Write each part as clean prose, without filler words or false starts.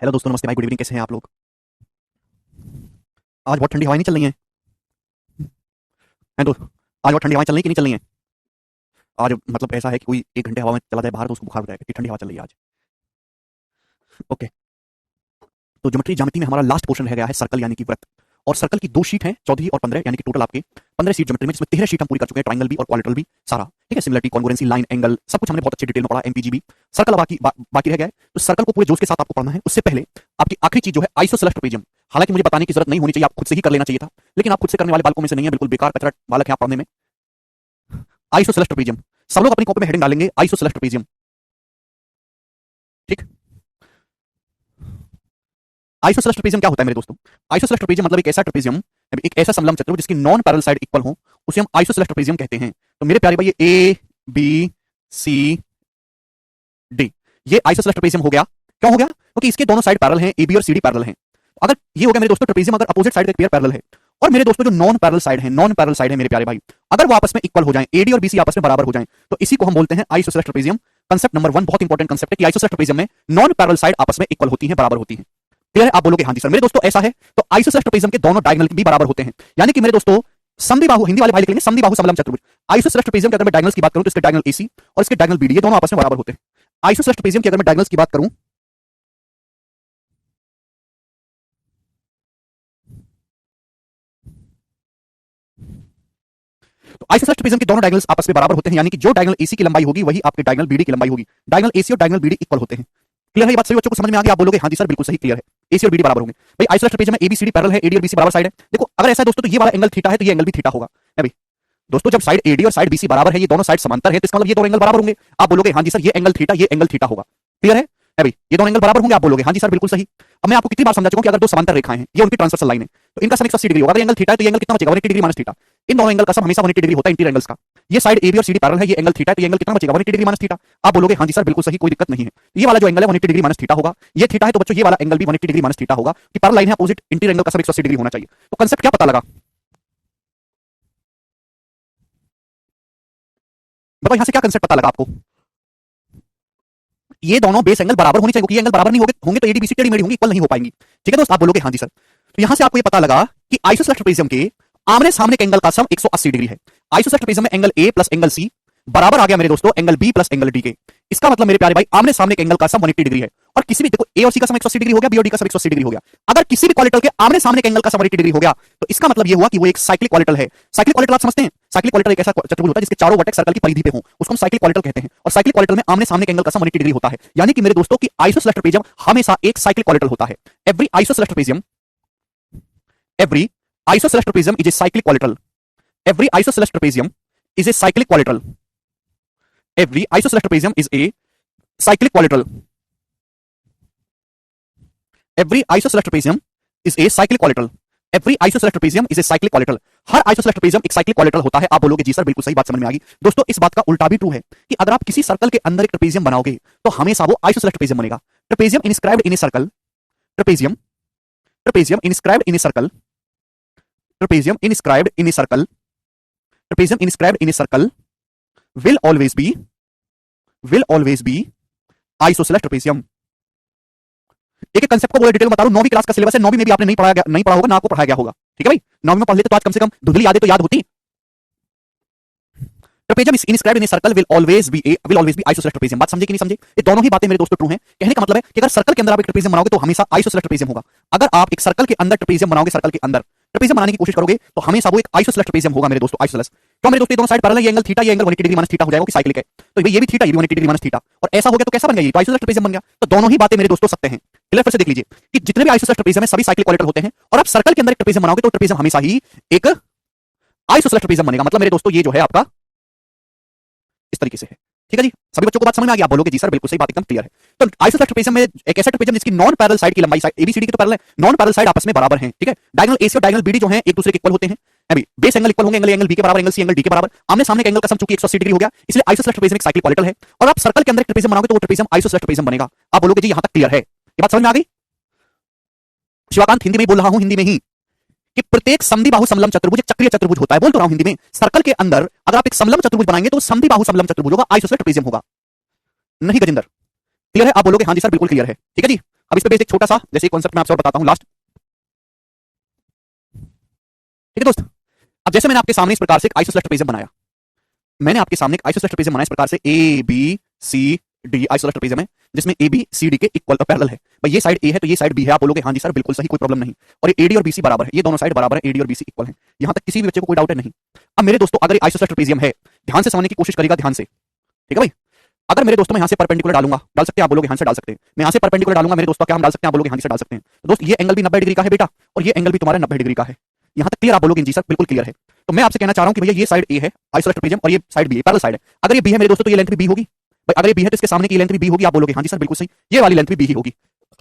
Hello दोस्तों, नमस्ते भाई, गुड इवनिंग। कैसे हैं आप लोग? आज बहुत ठंडी हवाएं नहीं चल रही हैं? हैं तो आज बहुत ठंडी हवाएं चल रही कि नहीं चल रही हैं? आज मतलब ऐसा है कि कोई 1 घंटे हवा में चला जाए बाहर तो उसको बुखार हो जाएगा, इतनी ठंडी हवा चल रही है आज। ओके। तो ज्योमेट्री में हमारा लास्ट पोर्शन रह गया है सर्कल यानी कि वृत्त। और सर्कल की 2 शीट हैं, 14 और 15, यानी कि टोटल आपके 15 शीट ज्योमेट्री में, जिसमें 13 शीट हम पूरी कर चुके हैं, ट्राइंगल भी और क्वाड्रेटरल भी सारा। ठीक है, सिमिलरिटी, कॉन्ग्रुएंसी, लाइन, एंगल, सब कुछ हमने बहुत अच्छे डिटेल में पढ़ा, एमपीजी भी। सर्कल बाकी रह गया है। तो सर्कल को पूरे जोश के साथ आपको पढ़ना है। उससे पहले आपकी आखिरी चीज जो है आइसोसेलेस ट्रेपेजियम। हालांकि मुझे बताने की जरूरत नहीं होनी चाहिए, आप खुद से ही कर लेना चाहिए था, लेकिन आप खुद से करने वाले बालकों में से नहीं है, बिल्कुल बेकार कचरा बालक है आप पढ़ने में। आइसोसेलेस ट्रेपेजियम, सब लोग अपनी कॉपी में हेडिंग डालेंगे आइसोसेलेस ट्रेपेजियम। ठीक। आइसोसेलेस ट्रेपेजियम क्या होता है मेरे दोस्तों? आइसोसेलेस ट्रेपेजियम मतलब एक ऐसा समलंब चतुर्भुज जिसकी नॉन पैरेलल साइड इक्वल हो, उसे हम आइसोसेलेस ट्रेपेजियम कहते हैं। तो मेरे प्यारे भाई, ये ए बी सी डी, ये आइसोसेलेस ट्रेपेजियम हो गया। क्यों हो गया? क्योंकि इसके दोनों साइड पैरेलल हैं, ए बी और सी डी पैरेलल हैं। अगर ये हो गया मेरे दोस्तों ट्रेपेजियम, अगर अपोजिट साइड का पेयर पैरेलल है, और मेरे दोस्तों जो नॉन पैरेलल साइड है मेरे प्यारे भाई, अगर वो आपस में इक्वल हो जाएं, एडी और बीसी आपस में बराबर हो जाएं, तो इसी को हम बोलते हैं आइसोसेलेस ट्रेपेजियम। कंसेप्ट नंबर 1 बहुत इंपॉर्टेंट कंसेप्ट है कि आइसोसेलेस ट्रेपेजियम में नॉन पैरेलल साइड आपस में इक्वल होती हैं, बराबर होती हैं। क्लियर है? आप बोलोगे हाँ जी सर। मेरे दोस्तों ऐसा है, तो आइसोसेलेस ट्रेपेजियम के दोनों डायगोनल भी बराबर होते हैं, यानी कि मेरे दोस्तों समद्विबाहु, हिंदी वाले भाई लिख लेंगे समद्विबाहु समलंब चतुर्भुज। आइसोसेलेस ट्रेपेजियम के अगर मैं डायगोनल्स की बात करूं तो इसके डायगोनल एसी और इसके डायगोनल बीडी, ये दोनों आपस में बराबर होते हैं। आइसोसेलेस ट्रेपेजियम की अगर मैं डायगोनल्स की बात करूं, तो आइसोसेलेस ट्रेपेजियम के दोनों डायगोनल्स आपस में बराबर होते हैं, यानी कि जो डायगोनल एसी की लंबाई होगी वही आपके डायगोनल बीडी की लंबाई होगी। डायगोनल एसी और डायगोनल बीडी इक्वल होते हैं। क्लियर है? ये बात सभी बच्चों को समझ में आ गई? आप बोलोगे हाँ जी सर, बिल्कुल सही, क्लियर है, एसी और बीडी बराबर होंगे। भाई आइसोसेलेस ट्रेपेजियम में एबीसीडी पैरेलल है, एडी और बीसी बराबर साइड है। देखो अगर ऐसा है दोस्तों, तो ये वाला एंगल थीटा है, तो ये एंगल भी थीटा होगा। है भाई दोस्तों, जब साइड एडी और साइड बीसी बराबर है, ये दोनों साइड समांतर है, तो इसका मतलब ये दोनों एंगल बराबर होंगे। आप बोलोगे हाँ जी सर, ये एंगल थीटा होगा। क्लियर है भाई? ये दोनों एंगल बराबर होंगे। आप बोलोगे हाँ जी सर, बिल्कुल सही। अब मैं आपको कितनी बार समझा चुका हूं कि अगर दो समांतर रेखाएं हैं, ये उनकी ट्रांसवर्सल लाइन है, तो इनका सम 180 डिग्री होगा। अगर एंगल थीटा है तो ये एंगल कितना बचेगा? 180 डिग्री माइनस थीटा। इन दोनों एंगल का सम हमेशा 180 डिग्री होता है, इंटीरियर एंगल्स का। ये साइड ए बी और सी डी पैरेलल है, ये एंगल थीटा है, तो ये एंगल कितना बचेगा? 180 डिग्री माइनस थीटा। आप बोलोगे हाँ जी सर, बिल्कुल सही, कोई दिक्कत नहीं है। ये वाला जो एंगल है 180 डिग्री माइनस थीटा होगा। ये थीटा है तो बच्चों ये वाला एंगल भी 180 डिग्री माइनस थीटा होगा, कि पैरेलल लाइन है, अपोजिट, इंटीरियर एंगल का सम 180 डिग्री होना चाहिए। तो कांसेप्ट क्या पता लगा? बताओ यहां से क्या कांसेप्ट पता लगा आपको? ये दोनों बेस एंगल बराबर होनी चाहिए, क्योंकि ये एंगल बराबर नहीं होंगे तो एडी बीसी टेढ़ी मेढ़ी होंगी, इक्वल नहीं हो पाएंगी। ठीक है दोस्त? आप बोलोगे हाँ जी सर। तो यहां से आपको ये पता लगा कि आइसोसेलेस ट्रेपेजियम के आमने सामने के एंगल का सम 180 डिग्री है। आइसोसेलेस ट्रेपेजियम में angle A plus angle C बराबर आ गया मेरे दोस्तों angle B plus angle D के। इसका मतलब मेरे प्यारे भाई, आमने सामने के एंगल का सम 180 डिग्री है। और किसी भी, देखो ए और सी का सम 180 डिग्री हो गया, बी और डी का सम 180 डिग्री हो गया। अगर किसी भी क्वाड्रेटल के आमने सामने के एंगल का सम 180 डिग्री हो गया, तो इसका मतलब ये हुआ कि वो एक साइक्लिक क्वाड्रेटल है। साइक्लिक क्वाड्रेटल आप समझते हैं? साइक्लिक क्वाड्रेटल एक ऐसा चतुर्भुज होता है जिसके चारों वर्टेक्स सर्कल की परिधि पे हो, उसको हम साइक्लिक क्वाड्रेटल कहते हैं। और साइक्लिक क्वाड्रेटल में आमने सामने के एंगल का सम 180 डिग्री होता है, यानी कि मेरे दोस्तों की आइसोसेलेस ट्रेपेजियम हमेशा एक साइक्लिक क्वाड्रेटल होता है। Every isosceles trapezium every isosceles trapezium is a cyclic quadrilateral. Every isosceles trapezium is a cyclic quadrilateral. Every isosceles trapezium is a cyclic quadrilateral. Every isosceles trapezium is a cyclic quadrilateral. Every isosceles trapezium is a cyclic quadrilateral. Her isosceles trapezium एक cyclic quadrilateral होता है। आप बोलोगे जी sir, बिल्कुल सही, बात समझ में आ गई। दोस्तों इस बात का उल्टा भी ट्रू है कि अगर आप किसी सर्कल के अंदर एक ट्रेपेजियम बनाओगे तो हमेशा वो isosceles trapezium बनेगा। Trapezium inscribed in a circle, trapezium trapezium inscribed in a circle, trapezium inscribed in a circle, trapezium inscribed in a circle will always be isosceles trapezium. एक एक कंसेप्ट को पूरे डिटेल में बता रहा हूं। 9वीं क्लास का सिलेबस है, 9वीं में भी आपने नहीं पढ़ा होगा, ना आपको पढ़ाया गया होगा। ठीक है भाई? 9वीं में पढ़ लेते तो आज कम से कम धुंधली यादें तो याद होती। Trapezium inscribed in a circle will always be isosceles trapezium. बात समझे कि नहीं समझे? ये दोनों ही बातें मेरे दोस्तों ट्रू हैं। कहने का मतलब है कि अगर सर्कल के अंदर आप एक ट्रेपेजियम बनाओगे तो हमेशा isosceles trapezium होगा। अगर आप एक सर्कल के अंदर ट्रेपेजियम बनाओगे, सर्कल के अंदर ट्रेपेजियम बनाने की कोशिश करोगे तो हमेशा वो एक आइसोसेलेस ट्रेपेजियम होगा मेरे दोस्तों, आइसोसेलेस। तो मेरे दोस्तों ये दोनों साइड पैरेलल है, ये एंगल थीटा, ये एंगल 180 डिग्री माइनस थीटा हो जाएगा, कि साइक्लिक है। तो ये भी थीटा, ये भी 180 डिग्री माइनस थीटा, और ऐसा हो गया तो कैसा बन गया? ये तो आइसोसेलेस ट्रेपेजियम बन गया। तो दोनों ही बातें मेरे दोस्तों सत्य हैं। क्लियर? फिर से देख लीजिए कि जितने भी आइसोसेलेस ट्रेपेजियम है सभी साइक्लिक क्वाड्रिलेटरल होते हैं, और आप सर्कल के अंदर एक ट्रेपेजियम बनाओगे तो ट्रेपेजियम हमेशा ही एक आइसोसेलेस ट्रेपेजियम बनेगा। मतलब मेरे दोस्तों ये जो है आपका इस तरीके से है। ठीक है जी? सभी बच्चों को बात समझ में आ गई? आप बोलोगे जी सर, बिल्कुल सही, बात एकदम क्लियर है। तो आइसोसेलेस ट्रेपेजियम में एक ऐसा ट्रेपेजियम जिसकी नॉन पैरेलल साइड की लंबाई, साइड एबीसीडी की तो पैरेलल है, नॉन पैरेलल साइड आपस में बराबर हैं। ठीक है? डायगोनल एसी और डायगोनल बीडी जो हैं एक दूसरे के इक्वल होते हैं। अभी बेस एंगल इक्वल होंगे, एंगल बी के बराबर, एंगल सी एंगल डी के बराबर। आमने सामने के एंगल का सम चूंकि 180 डिग्री हो गया, इसलिए आइसोसेलेस ट्रेपेजियम एक साइक्लिक क्वाड्रिलेटरल है। और आप सर्कल के अंदर एक ट्रेपेजियम बनाओगे तो वो ट्रेपेजियम आइसोसेलेस ट्रेपेजियम बनेगा। आप बोलोगे जी यहां तक क्लियर है? ये बात समझ में आ गई? शिवाकांत, हिंदी में बोल रहा हूं, हिंदी में ही, कि प्रत्येक समद्विबाहु समलंब चतुर्भुज एक चक्रीय चतुर्भुज होता है। बोल तो रहा हूं हिंदी में। सर्कल के अंदर अगर आप एक समलंब चतुर्भुज बनाएंगे तो समद्विबाहु समलंब चतुर्भुज होगा, आइसोसेलेस ट्रेपेजियम होगा। नहीं गजेंद्र, क्लियर है? आप बोलोगे हाँ जी सर बिल्कुल क्लियर है। ठीक है जी। अब इस पे बेस एक छोटा सा जैसे कॉन्सेप्ट मैं आपसे और बताता हूं लास्ट। ठीक है दोस्त, अब जैसे मैंने आपके सामने इस प्रकार से एक आइसोसेलेस ट्रेपेजियम बनाया, मैंने आपके सामने एक आइसोसेलेस ट्रेपेजियम बनाया इस प्रकार से A B C D isosceles trapezium है जिसमें ए बी सी डी के इक्वल पैरेलल है। भाई ये साइड ए है तो ये साइड बी है। आप बोलोगे हाँ जी सर बिल्कुल सही, कोई प्रॉब्लम नहीं। और ये एडी और बीसी बराबर है, ये दोनों साइड बराबर है, एडी और बीसी इक्वल है। यहां तक किसी भी बच्चे को कोई डाउट है नहीं। अब मेरे दोस्तों अगर ये आइसोसेलेस ट्रेपेजियम है, ध्यान से समझने की कोशिश करिएगा, ध्यान से। ठीक है भाई, अगर मेरे दोस्तों मैं यहां से परपेंडिकुलर डालूंगा, डाल सकते हैं? आप बोलोगे हाँ से डाल सकते हैं। मैं यहां से परपेंडिकुलर डालूंगा मेरे दोस्तों, क्या हम डाल सकते हैं? आप बोलोगे हाँ से डाल सकते हैं। तो दोस्त ये एंगल भी 90 डिग्री का है बेटा, और ये एंगल भी तुम्हारा 90 डिग्री का है। यहां तक क्लियर? आप बोलोगे जी सर बिल्कुल क्लियर है। तो मैं आपसे कहना चाह रहा हूं कि भैया ये साइड ए है आइसोसेलेस ट्रेपेजियम और ये साइड बी है, पैरेलल साइड है। अगर ये बी है मेरे दोस्तों तो ये लेंथ भी बी होगी। भाई अगर ये बी है तो इसके सामने की लेंथ भी बी होगी। आप बोलोगे हाँ जी सर बिल्कुल सही, ये वाली लेंथ भी बी ही होगी।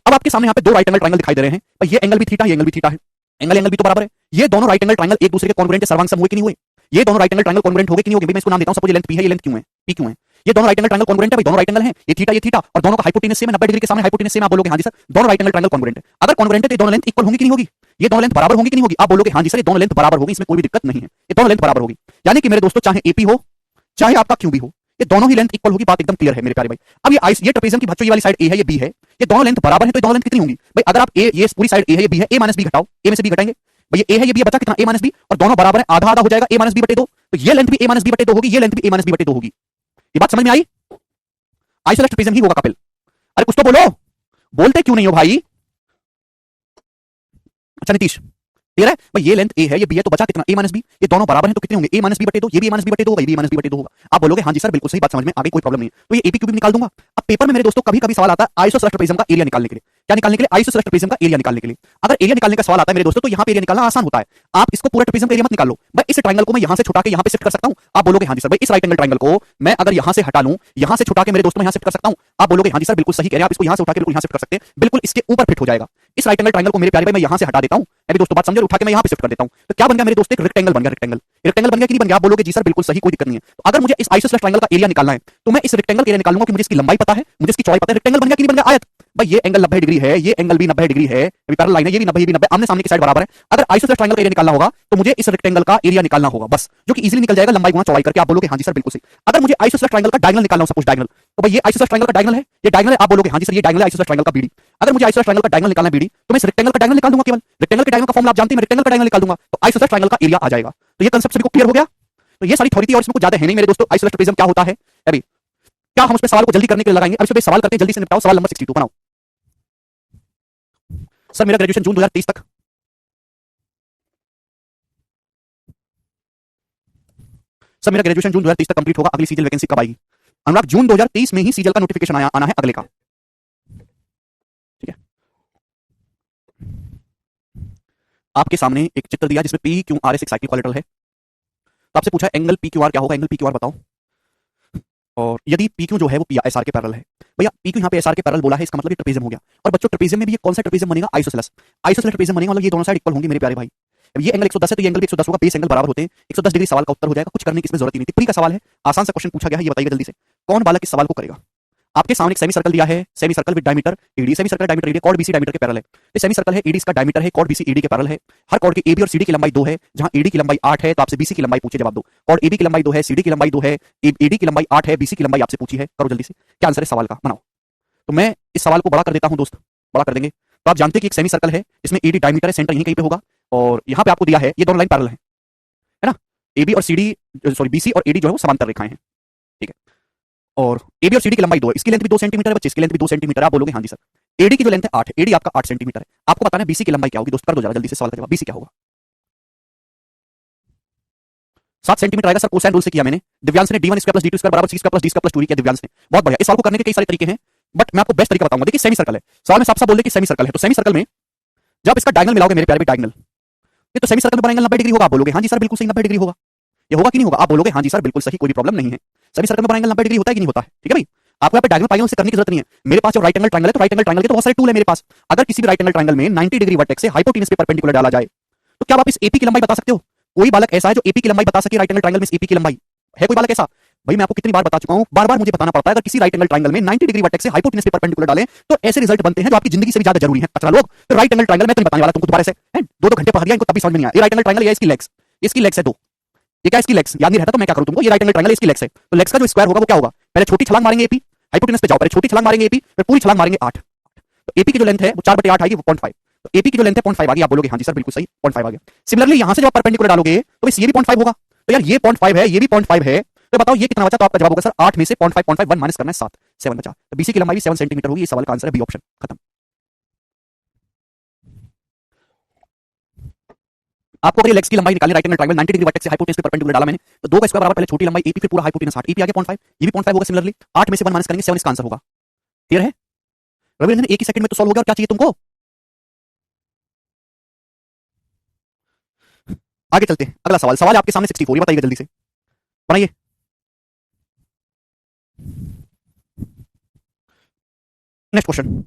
अब आपके सामने यहाँ पे दो राइट एंगल ट्रायंगल दिखाई दे रहे हैं। भाई ये एंगल भी थीटा, ये एंगल भी थीटा है, एंगल एंगल भी तो बराबर है। ये दोनों राइट एंगल ट्रायंगल एक दूसरे के कॉन्ग्रुएंट सर्वांग सम हुए कि नहीं हुए? ये दोनों राइट एंगल ट्रायंगल कॉन्ग्रुएंट हो गए कि नहीं हो गए? मैं इसको नाम देता हूं, सपोज ये लेंथ पी है, ये लेंथ क्यों है, पी क्यों है? ये दोनों राइट एंगल ट्रायंगल कॉन्ग्रुएंट है भाई, दोनों राइट एंगल हैं, ये थीटा और दोनों का हाइपोटेनस सेम है, 90 डिग्री के सामने हाइपोटेनस सेम। आप बोलोगे हाँ जी सर दोनों राइट एंगल ट्रायंगल कॉन्ग्रुएंट है। अगर कॉन्ग्रुएंट है तो ये दोनों लेंथ इक्वल होंगी कि नहीं होगी? ये दोनों लेंथ बराबर होंगी कि नहीं होगी? आप बोलोगे हाँ जी सर ये दोनों लेंथ बराबर होगी, इसमें कोई भी दिक्कत नहीं है, ये दोनों लेंथ बराबर होगी। यानी कि मेरे दोस्तों चाहे एपी हो चाहे आपका क्यू भी हो, ये दोनों ही लेंथ इक्वल होगी। बात एकदम क्लियर है मेरे प्यारे भाई। अब ये ट्रेपेजियम की बच्चों ये वाली साइड ए है, ये बी है, ये दोनों लेंथ बराबर है, तो ये दोनों लेंथ कितनी होंगी भाई? अगर आप ए, ये पूरी साइड ए है, ये बी है, ए माइनस बी घटाओ, ए में से बी घटाएंगे भाई, ये ए है, ये बी बचा कितना, ए माइनस बी, और दोनों बराबर है, आधा आधा हो जाएगा, ए माइनस बी बटे 2। तो ये लेंथ भी ए माइनस बी बटे 2 होगी, ये लेंथ भी ए माइनस बी बटे 2 होगी। ये बात समझ में आई? आइसोसेलेस ट्रेपेजियम ही होगा कपिल। अरे कुछ तो बोलो, बोलते क्यों नहीं हो भाई? अच्छा नीतीश क्लियर है भाई? ये लेंथ ए है, ये बी है, तो बचा कितना, ए माइनस बी, ये दोनों बराबर हैं तो कितने होंगे, ए माइनस बी बटे 2, ये भी ए माइनस बी बटे 2 होगा, ये भी ए माइनस बी बटे 2 होगा। आप बोलोगे हाँ जी सर बिल्कुल सही, बात समझ में आ गई, कोई प्रॉब्लम नहीं है। तो ये एपी क्यूब निकाल दूंगा। अब पेपर में मेरे दोस्तों कभी कभी सवाल आता है आइसोसेलेस ट्रेपेजियम का एरिया निकालने के लिए। क्या निकालने के लिए? आइसोसेलेस ट्रेपेजियम का एरिया निकालने के लिए। अगर एरिया निकालने का सवाल आता है मेरे दोस्तों तो यहाँ पे एरिया निकालना आसान होता है। आप इसको पूरा ट्रेपेजियम का एरिया मत निकाल लो, मैं इस ट्रायंगल को मैं यहाँ से छुटा के यहाँ पे शिफ्ट कर सकता हूँ। आप बोलोगे हाँ जी सर भाई इस राइट एंगल ट्रायंगल को मैं अगर यहाँ से हटा लूं, यहाँ से छुटा के मेरे दोस्तों यहाँ शिफ्ट कर सकता हूँ। आप बोलोगे हाँ जी सर बिल्कुल सही कह रहे हैं, आप इसको यहाँ से उठा के बिल्कुल यहाँ शिफ्ट कर सकते हैं, बिल्कुल इसके ऊपर फिट हो जाएगा। इस राइट एंगल ट्रायंगल को मेरे प्यारे भाई मैं यहाँ से हटा देता हूँ, मेरे दोस्तों बात समझे, उठा के मैं यहाँ पे शिफ्ट कर देता हूँ, तो क्या बन गया मेरे दोस्तों? एक रेक्टेंगल बन गया, रेक्टेंगल बन गया कि नहीं बन गया? आप बोलोगे जी सर बिल्कुल सही, कोई दिक्कत नहीं है। तो अगर मुझे इस आइसोसेलेस ट्रायंगल का एरिया निकालना है तो मैं इस रेक्टेंगल का एरिया निकालूंगा कि मुझे इसकी लंबाई पता है, मुझे इसकी चौड़ाई पता है, रेक्टेंगल बन गया कि नहीं बन गया? आयत भाई ये एंगल 90 डिग्री है, ये एंगल भी 90 डिग्री है, अभी पैरेलल लाइन है, ये भी 90 ये भी 90, आमने सामने की साइड बराबर है। अगर आइसोसेलेस ट्रायंगल का एरिया निकालना होगा तो मुझे इस रेक्टेंगल का एरिया निकालना होगा बस, जो कि इजीली निकल जाएगा लंबाई गुणा चौड़ाई करके। आप बोलोगे हाँ जी सर बिल्कुल सही। अगर मुझे आइसोसेलेस ट्रायंगल का डायगोनल निकालना हो, सपोज डायगोनल, तो भाई ये आइसोसेलेस ट्रायंगल का डायगोनल है, ये डायगोनल है। आप बोलोगे हाँ जी सर ये डायगोनल है आइसोसेलेस ट्रायंगल का बीडी। अगर मुझे आइसोसेलेस ट्रायंगल का डायगोनल निकालना है बीडी, तो मैं इस रेक्टेंगल का डायगोनल निकाल दूंगा, केवल रेक्टेंगल के डायगोनल का फॉर्मूला आप जानते हैं, मैं रेक्टेंगल का डायगोनल निकाल दूंगा तो आइसोसेलेस ट्रायंगल का एरिया आ जाएगा। तो ये कांसेप्ट सभी को क्लियर हो गया? तो ये सारी थ्योरी और इसमें कुछ ज्यादा है नहीं मेरे दोस्तों। आइसोसेलेस ट्रेपेजियम क्या होता है अभी, क्या हम उस पे सवाल को जल्दी करने के लिए लगाएंगे? अब इस पे सवाल करते हैं, जल्दी से निपटाओ। सवाल नंबर 62 बनाओ। सर मेरा ग्रेजुएशन जून 2023 तक। सर मेरा ग्रेजुएशन जून 2023 तक कंप्लीट होगा, अगली सीजल वैकेंसी कब आएगी? अनुराग जून 2023 में ही सीजल का नोटिफिकेशन आना है अगले का। ठीक है, आपके सामने एक चित्र दिया जिसमें पी क्यू आर एस एक साइक्लिक कोलेटरल है। तो आपसे पूछा एंगल पी क्यू आर क्या होगा, एंगल पी क्यू आर बताओ। और यदि पी क्यू जो है वो पी एस आर के पैरेलल है, भैया पी क्यू यहाँ पे एस आर के पैरेलल बोला है, इसका मतलब ये ट्रेपेजियम हो गया। और बच्चों ट्रेपेजियम में भी कौन सा ट्रेपेजियम बनेगा? आइसोसेलेस। आइसोसेलेस ट्रेपेजियम बनेगा, मतलब ये दोनों साइड इक्वल होंगी मेरे प्यारे भाई। अब ये एंगल 110 है तो ये एंगल भी 110 होगा, बेस एंगल बराबर होते हैं, 110 डिग्री सवाल का उत्तर हो जाएगा, कुछ करने की इसमें जरूरत ही नहीं थी। फ्री का सवाल है, आसान सा क्वेश्चन पूछा गया है, ये बताइएगा जल्दी से कौन बालक इस सवाल को करेगा? आपके सामने एक सेमी सर्कल दिया है, semi circle with diameter AD, semi circle diameter AD, chord BC diameter के पैरेलल है। ये सेमी सर्कल है, एडी इसका डायमीटर है, कॉर्ड बीसी एडी के पैरेलल है। हर कॉर्ड के एबी और सीडी की लंबाई 2 है, जहां एडी की लंबाई 8 है तो आपसे बीसी की लंबाई पूछे, जवाब दो। कॉर्ड एबी की लंबाई 2 है, सीडी की लंबाई 2 है, एडी की लंबाई 8 है, बीसी की लंबाई आपसे पूछी है, करो जल्दी से क्या आंसर है सवाल का, बनाओ। तो मैं इस सवाल को बड़ा कर देता हूं दोस्त, बड़ा कर देंगे। तो आप जानते हैं कि एक सेमी सर्कल है जिसमें एडी डायमीटर है, सेंटर यहीं कहीं पे होगा, और यहां पे आपको दिया है ये दोनों लाइन पैरेलल है ना, एबी और सीडी, सॉरी बीसी और एडी जो है वो समांतर रेखाएं हैं, ठीक है। और एबी और सीडी की लंबाई 2 है, इसकी लेंथ भी 2 सेंटीमीटर है बच्चे, इसकी लेंथ भी 2 सेंटीमीटर है। आप बोलोगे हाँ जी सर। एडी की जो लेंथ है 8 है, एडी आपका 8 सेंटीमीटर है। आपको बताना है बीसी की लंबाई क्या होगी, दोस्त कर दो जरा जल्दी से सवाल का जवाब, बीसी क्या होगा? 7 सेंटीमीटर आएगा सर, कोसाइन रूल से किया मैंने। दिव्यांश ने d1 square plus d2 square बराबर c square plus d square plus 2 किया दिव्यांश ने, बहुत बढ़िया। इस सवाल को करने के कई सारे तरीके हैं, बट मैं आपको बेस्ट तरीका बताऊंगा। देखिए सेमी सर्कल है, सवाल में साफ साफ बोल दे कि सेमी सर्कल है, तो सेमी सर्कल में जब इसका डायगोनल मिलाओगे मेरे प्यारे भी डायगोनल, ये तो सेमी सर्कल में बना एंगल 90 डिग्री होगा। आप बोलोगे हाँ जी सर बिल्कुल सही, 90 डिग्री होगा। ये होगा कि नहीं होगा? आप बोलोगे हाँ जी सर बिल्कुल सही, कोई प्रॉब्लम नहीं है। सेमी सर्कल में बना एंगल 90 डिग्री होता है कि नहीं होता है? ठीक है भाई, आपको यहाँ पे डायगोनल पाइयों से करने की जरूरत नहीं है। मेरे पास जो राइट एंगल ट्रायंगल है, तो राइट एंगल ट्रायंगल के तो बहुत सारे टूल है मेरे पास। अगर किसी भी राइट एंगल ट्रायंगल में 90 डिग्री वर्टेक्स से हाइपोटेनस पे परपेंडिकुलर डाला जाए, तो क्या आप इस एपी की लंबाई बता सकते हो? कोई बालक ऐसा है जो एपी की लंबाई बता सके? राइट एंगल ट्रायंगल में एपी की लंबाई है कोई बालक ऐसा? भाई मैं आपको कितनी बार बता चुका हूं, बार बार मुझे बताना पड़ता है। अगर किसी राइट एंगल ट्रायंगल में 90 डिग्री वर्टेक्स से हाइपोटेनस पे परपेंडिकुलर डालें तो ऐसे रिजल्ट बनते हैं जो आपकी जिंदगी से भी ज्यादा जरूरी है। अच्छा लोग, तो राइट एंगल ट्रायंगल मैं तुम्हें बताने वाला, तुमको दोबारा से 2-2 घंटे पढ़ा दिया, इनको तभी समझ में नहीं आया। ये राइट एंगल ट्रायंगल, ये इसकी लेग्स, इसकी लेग्स है 2, ये क्या इसकी लेग्स याद नहीं रहता तो मैं क्या करूं तुमको, ये राइट एंगल ट्रायंगल इसकी लेग्स है, तो लेग्स का जो स्क्वायर होगा वो क्या होगा? पहले छोटी छलांग मारेंगे एपी, हाइपोटेनस पे जाओ, पहले छोटी छलांग मारेंगे एपी, फिर पूरी छलांग मारेंगे 8। तो एपी की जो लेंथ है वो 4/8 आएगी, वो 0.5। तो एपी की जो लेंथ है 0.5 आ गई, आप बोलोगे हाँ जी सर बिल्कुल सही 0.5 आ गया। सिमिलरली यहां से जब आप परपेंडिकुलर डालोगे तो बस ये भी 0.5 होगा। तो यार ये 0.5 है, ये भी 0.5 है, तो बताओ ये कितना बचा? तो आपका जवाब होगा सर 8 में से 0.5 0.5 1 माइनस करना है 7, 7 बचा। तो बीसी की लंबाई भी 7 सेंटीमीटर होगी। ये सवाल का आंसर है बी ऑप्शन, खत्म। आपको अगर ये लेग्स की लंबाई निकालनी, right angle triangle 90 degree vertex से हाइपोटेनस पे परपेंडिकुलर डाला मैंने, तो 2 का स्क्वायर बराबर पहले छोटी लंबाई एपी, फिर पूरा हाइपोटेनस 8, एपी आ गया 0.5, ये भी 0.5 होगा। सिमिलरली 8 में से 1 माइनस करेंगे 7, इसका आंसर होगा। क्लियर है रविरंजन? एक ही सेकंड में तो सॉल्व हो गया, और क्या चाहिए तुमको? आगे चलते हैं, अगला सवाल। सवाल आपके सामने 64, ये बताइए जल्दी से, बनाइए। Next question.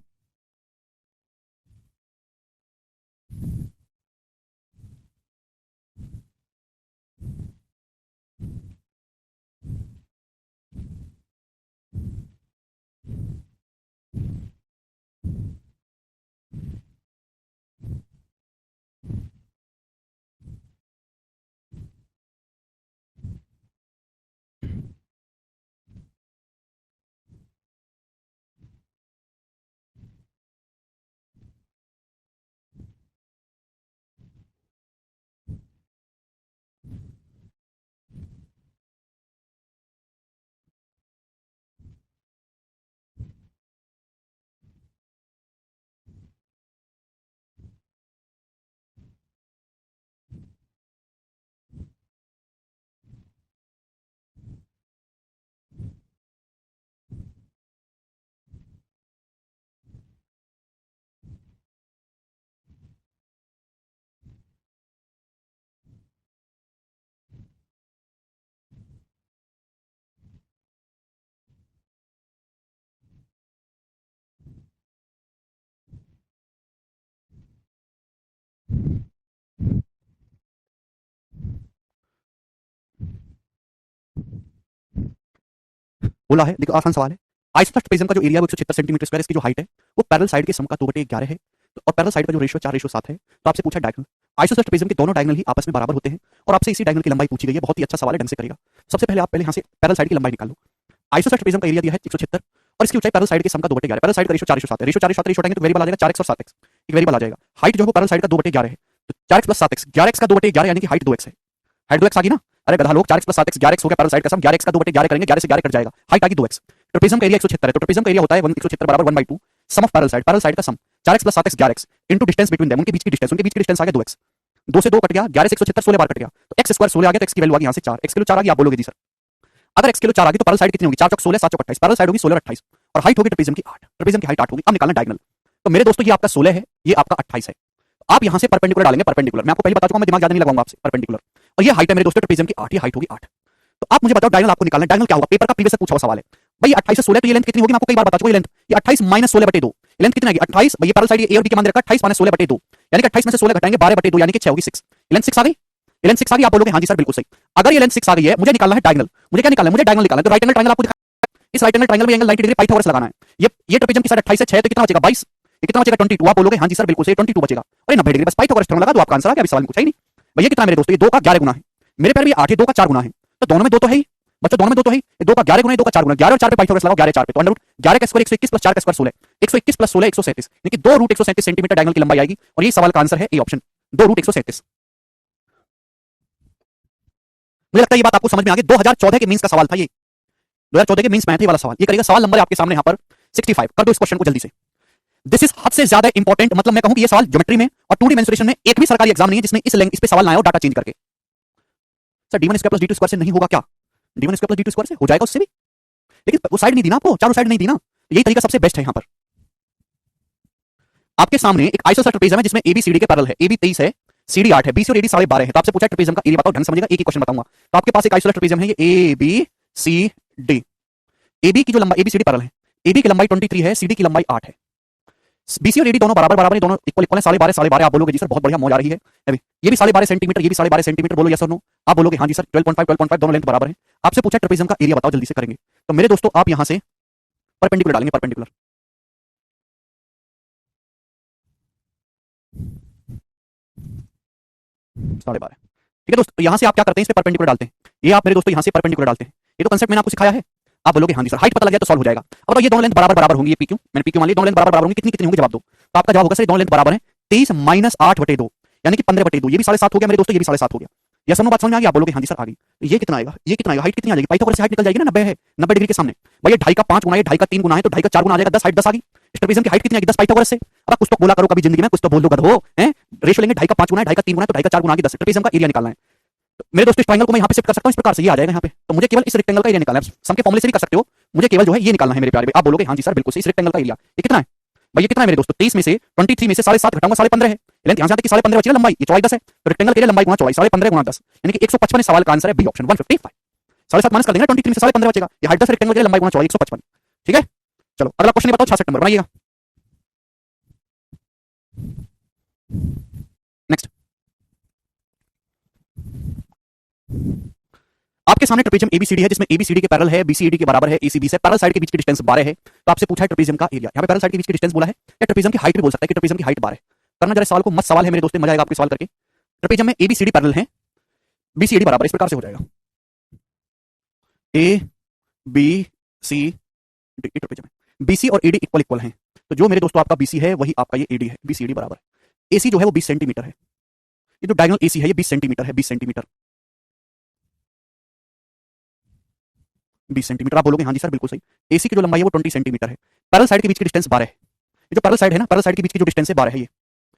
बोला है, देखो आसान सवाल है। आइसोसेलेस प्रिज्म का जो एरिया है वो 176 सेंटीमीटर स्क्वायर, इसकी जो हाइट है वो पैरेलल साइड के सम का 2/11 है, तो और पैरेलल साइड का जो रेशियो 4:7 है। तो आपसे पूछा डायगोनल, आइसोसेलेस प्रिज्म के दोनों डायगोनल ही आपस में बराबर होते हैं, और आपसे इसी डायगोनल की लंबाई पूछी गई है। बहुत ही अच्छा सवाल है, ढंग से करेगा। सबसे पहले आप पहले यहाँ से पैरेलल साइड की लंबाई निकाल लो। आइसोसेलेस प्रिज्म का एरिया दिया है 176, और इसकी ऊंचाई पैरेलल साइड के सम का 2/11, पैरेलल साइड का रेशियो 4:7 है, रेशियो 4:7 रेशियो हटाएंगे तो वेरिएबल आ जाएगा 4x और 7x, एक वेरिएबल आ जाएगा। हाइट जो है वो पैरेलल साइड का 2/11 है, तो 4x + 7x, 11x का 2/11 यानी कि हाइट 2x है। हाइट 2x आ गई ना? अरे गधा लोग, 4x + 7x 11x हो गया पैरेलल साइड का सम, 11x का 2/11 करेंगे, 11 से 11 कट जाएगा, हाइट आ गई 2x। ट्रेपेजियम का एरिया 176 है, तो ट्रेपेजियम का एरिया होता है 176 बराबर 1/2 सम ऑफ पैरेलल साइड का सम 4x + 7x 11x into distance between them, उनके बीच की डिस्टेंस आ गया 2x, 2 से 2 कट गया, 11 से 176 16 बार कट गया, तो x स्क्वायर 16 आ गया, तो x की वैल्यू आ गई यहां से 4, x किलो 4 आ गई। आप बोलोगे जी सर अगर x किलो 4 आ गई तो पैरेलल साइड कितनी होगी? 4 चौक 16 7 चौक 28, पैरेलल साइड होगी 16 और 28, और हाइट होगी ट्रेपेजियम की 8, ट्रेपेजियम की हाइट 8 होगी। अब निकालना डायगोनल। तो मेरे दोस्तों ये आपका 16 है, ये आपका 28 है, आप यहां से परपेंडिकुलर डालेंगे, परपेंडिकुलर। मैं आपको पहले बता चुका हूं, मैं दिमाग ज्यादा नहीं लगाऊंगा आपसे, परपेंडिकुलर। और ये हाइट है मेरे दोस्तों ट्रेपेजियम की 8, ये हाइट होगी 8। तो आप मुझे बताओ डायगोनल आपको निकालना है, डायगोनल क्या होगा? पेपर का प्रीवियस से पूछा हुआ सवाल है भाई। 28 से 16 तो ये लेंथ कितनी होगी? मैं आपको कई बार बता चुका हूं, ये लेंथ ये 28 - 16/2, लेंथ कितनी आएगी? 28, ये पैरेलल साइड ये a और b के मान रखा 28 - 16/2, यानी कि 28 में से 16 घटाएंगे 12/2, यानी कि 6 होगी 6। लेंथ 6 आ गई, ये लेंथ 6 आ गई। आप बोलोगे हां जी सर बिल्कुल सही। अगर ये लेंथ 6 आ गई है, मुझे निकालना है डायगोनल। मुझे क्या निकालना है? मुझे डायगोनल निकालना है। तो राइट एंगल ट्रायंगल आपको दिखा, इस राइट एंगल ट्रायंगल में एंगल 90 डिग्री पाइथागोरस लगाना है। ये ट्रेपेजियम की साइड 28 है, 6 तो कितना बचेगा? 22, ये कितना बचेगा? 22। आप बोलोगे हां जी सर बिल्कुल सही, 22 बचेगा। अरे 90 डिग्री बस पाइथागोरस थ्योरम लगा दो, आपका आंसर आ गया, अभी सवाल में कुछ है ही नहीं। भैया कितना मेरे दोस्तों? ये 2 का 11 गुना है, मेरे पैर भी 8 है, 2 का 4 गुना है, तो दोनों में 2 तो है ही बच्चों, दोनों में 2 तो है ही। 2 का 11 गुना है, 2 का 4 गुना, 11 और 4 पे पाइथागोरस लगाओ, 11 4 पे, तो अंडर रूट 11 का स्क्वायर 121 + 4 का स्क्वायर 16, 121 + 16 137, यानी कि 2 रूट 137 सेंटीमीटर डायगोनल की लंबाई आएगी, और ये सवाल का आंसर है ए ऑप्शन, 2 रूट 137। मुझे लगता है ये बात आपको समझ में आ गई। 2014 के मेंस का सवाल था ये, 2014 के मेंस में आया था ये वाला सवाल। ये करेगा सवाल नंबर आपके सामने यहाँ पर 65, कर दो इस क्वेश्चन को जल्दी से। दिस इज हद से ज्यादा इंपॉर्टेंट, मतलब मैं कहूं कि ये सवाल ज्योमेट्री में और 2D मेंसुरेशन में एक भी सरकारी एग्जाम नहीं है जिसमें इस पे सवाल ना आया हो डाटा चेंज करके। Sir d1 square + d2 square से नहीं होगा क्या? d1 स्क्वायर + d2 स्क्वायर से हो जाएगा उससे भी, लेकिन वो साइड नहीं दी ना आपको, चारों साइड नहीं दी ना। यही तरीका सबसे बेस्ट है। यहाँ पर आपके सामने एक आइसोसेलेस ट्रेपेजियम है जिसमें AB CD के पैरेलल है, AB 23 है, CD 8 है, BC और AD 12.5 है। तो आपसे पूछा ट्रेपेजियम का एरिया बताओ, ढंग समझेगा, एक ही क्वेश्चन बताऊंगा। तो आपके पास एक आइसोसेलेस ट्रेपेजियम है, ये ABCD, AB की जो लंबाई, ABCD पैरेलल है, AB की लंबाई 23 है, CD की लंबाई 8 है, BC और AD दोनों बराबर बराबर है, दोनों इक्वल इक्वल है, 12.5 आप बोलोगे जी सर बहुत बढ़िया, मौज आ रही है। अभी ये भी 12.5 सेंटीमीटर, ये भी 12.5 सेंटीमीटर, बोलो यस और नो। आप बोलोगे हाँ जी सर 12.5 दोनों लेंथ बराबर है। आपसे पूछा ट्रेपेजियम का एरिया बताओ, जल्दी से करेंगे। तो मेरे दोस्तों आप यहां से परपेंडिकुलर डालेंगे, परपेंडिकुलर 12.5। ठीक है दोस्तों, यहां से आप क्या करते हैं, इस पे परपेंडिकुलर डालते हैं। ये आप मेरे दोस्तों यहां से परपेंडिकुलर डालते हैं। ये तो कांसेप्ट मैंने आपको सिखाया है। आप बोलोगे हाँ जी सर, हाइट पता लग जाए तो सॉल्व हो जाएगा। अब ये दोनों लेंथ बराबर बराबर होंगी, ये पी क्यू, मैंने पी क्यू मान ली, दोनों लेंथ बराबर बराबर होंगी, कितनी कितनी होंगी जवाब दो। तो आपका जवाब होगा सर दोनों लेंथ बराबर है 23 माइनस 8/2, यानी कि 15/2। ये भी 7.5 हो गया मेरे दोस्तों, ये भी 7.5 हो गया। या समझ बात समझ में आ गई? आप बोलोगे हाँ जी सर आ गई। ये कितना आएगा, ये कितना आएगा, हाइट कितनी आ जाएगी, पाइथागोरस से हाइट निकल जाएगी ना, 90 है, 90 डिग्री के सामने। भाई ये 2.5 का 5 गुना है, 2.5 का 3 गुना है, तो 2.5 का 4 गुना आ जाएगा, 10 हाइट 10 आ गई। इस ट्रेपेजियम की हाइट कितनी आएगी, 10 पाइथागोरस से। अब कुछ तो बोला करो कभी जिंदगी में, कुछ तो बोल दो गधो हैं। रेशियो लेंगे 2.5 का 5 गुना है, 2.5 का 3 गुना है, तो 2.5 का 4 गुना आ गई 10। ट्रेपेजियम का एरिया निकालना है। तो मेरे दोस्तों इस ट्रायंगल को मैं यहाँ पे शिफ्ट कर सकता हूँ, इस प्रकार से ये आ जाएगा यहाँ पे। तो मुझे केवल इस रेक्टेंगल का एरिया निकालना है, सम के फॉर्मूले से भी कर सकते हो, मुझे केवल जो है ये निकालना है मेरे प्यारे। आप बोलोगे हाँ जी सर बिल्कुल सही, इस रेक्टेंगल का एरिया ये कितना है भाई, ये कितना है मेरे दोस्तों, 23 में से 23 में से 7.5 घटाऊंगा 15.5 है। लेंथ यहाँ से आती है 15.5 बची ना, लंबाई ये चौड़ाई 10 है, तो रेक्टेंगल के लिए लंबाई गुना चौड़ाई 15.5 गुना 10, यानी कि 155 इस सवाल का आंसर है बी ऑप्शन 155। 7.5 माइनस कर देंगे 23 में से 15.5 बचेगा, ये हाइट 10 रेक्टेंगल के लिए लंबाई गुना चौड़ाई 155। ठीक है, चलो अगला क्वेश्चन बताओ, 66 नंबर बनाइएगा। नेक्स्ट, आपके सामने ट्रेपेजियम एबीसीडी है, जिसमें एबीसीडी के पैरेलल है, बीसीडी के बराबर है, एसीबी से पैरेलल साइड के बीच की डिस्टेंस 12 है। तो आपसे पूछा है ट्रेपेजियम का एरिया, यहाँ पे पैरेलल साइड के बीच की डिस्टेंस बोला है, या ट्रेपेजियम की हाइट भी बोल सकता है कि ट्रेपेजियम की हाइट 12 है। करना जरा सवाल को, मस्त सवाल है मेरे दोस्तों, मजा आएगा आपके सवाल करके। ट्रेपेजियम में एबीसीडी पैरेलल है, बीसीडी बराबर, इस प्रकार से हो जाएगा A B C D, trapezium है, बीसी और एडी इक्वल इक्वल हैं। तो जो मेरे दोस्तों आपका बीसी है वही आपका ये एडी है, बीसीडी बराबर है। एसी जो है वो 20 सेंटीमीटर है, ये जो डायगोनल एसी है ये 20 सेंटीमीटर है, 20 सेंटीमीटर, 20 सेंटीमीटर। आप बोलोगे हाँ जी सर बिल्कुल सही, एसी की जो लंबाई है वो 20 सेंटीमीटर है। पैरेलल साइड के बीच की डिस्टेंस 12 है, ये जो पैरेलल साइड है ना, पैरेलल साइड के बीच की जो डिस्टेंस है 12 है, ये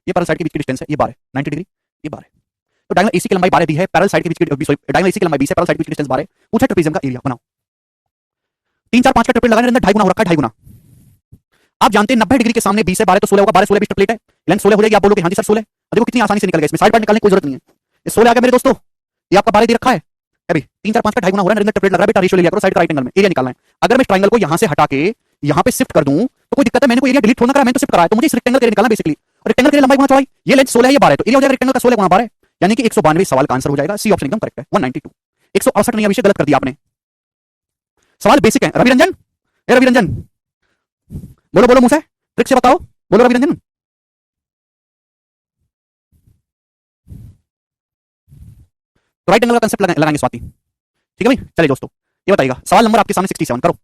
पैरेलल साइड के बीच की डिस्टेंस है ये 12 90 डिग्री, ये 12। तो डायगोनल एसी की लंबाई 12 दी है, पैरेलल साइड के बीच की सॉरी डायगोनल एसी की लंबाई 20 है, पैरेलल साइड के बीच की डिस्टेंस 12। पूछा ट्रेपेजियम का एरिया बनाओ। 3 4 5 का ट्रिपलेट लगाने अंदर 2.5 गुना हो रखा है, 2.5 गुना। आप जानते हैं 90 डिग्री के सामने 20 है, 12 तो 16 होगा, 12 16 20 ट्रिपलेट है, लेंथ 16 हो जाएगी। आप बोलोगे हाँ जी सर 16, देखो कितनी आसानी से निकल गया, इसमें साइड पार्ट निकालने की कोई जरूरत नहीं है, ये 16 आ गया मेरे दोस्तों। ये आपका 12 दे रखा है अभी, 3 4 5 का 2.5 गुना हो रहा है, ट्रिपलेट लग रहा है, बेटा रेशियो ले लिया करो, साइड का राइट एंगल में एरिया निकालना है। अगर मैं इस ट्रायंगल को यहां से हटा के यहां पे शिफ्ट कर दूं तो कोई दिक्कत है, मैंने कोई एरिया डिलीट थोड़ा करा, मैंने तो शिफ्ट कराया, तो मुझे इस रेक्टेंगल का एरिया निकालना बेसिकली। और रेक्टेंगल के लिए लंबाई गुना चौड़ाई, ये लेंथ 16 है ये 12 है, तो एरिया हो जाएगा रेक्टेंगल का 16 गुना 12, यानी कि 192 सवाल का आंसर हो जाएगा, सी ऑप्शन एकदम करेक्ट है 192। 168 नहीं, अभिषेक गलत कर दिया आपने, सवाल बेसिक है। रवि रंजन, ए रवि रंजन बोलो बोलो मुंह से, ट्रिक से बताओ, बोलो रवि रंजन। तो राइट एंगल का कंसेप्ट लगाएंगे स्वाति, ठीक है भाई। चलिए दोस्तों ये बताइएगा, सवाल नंबर आपके सामने 67 करो।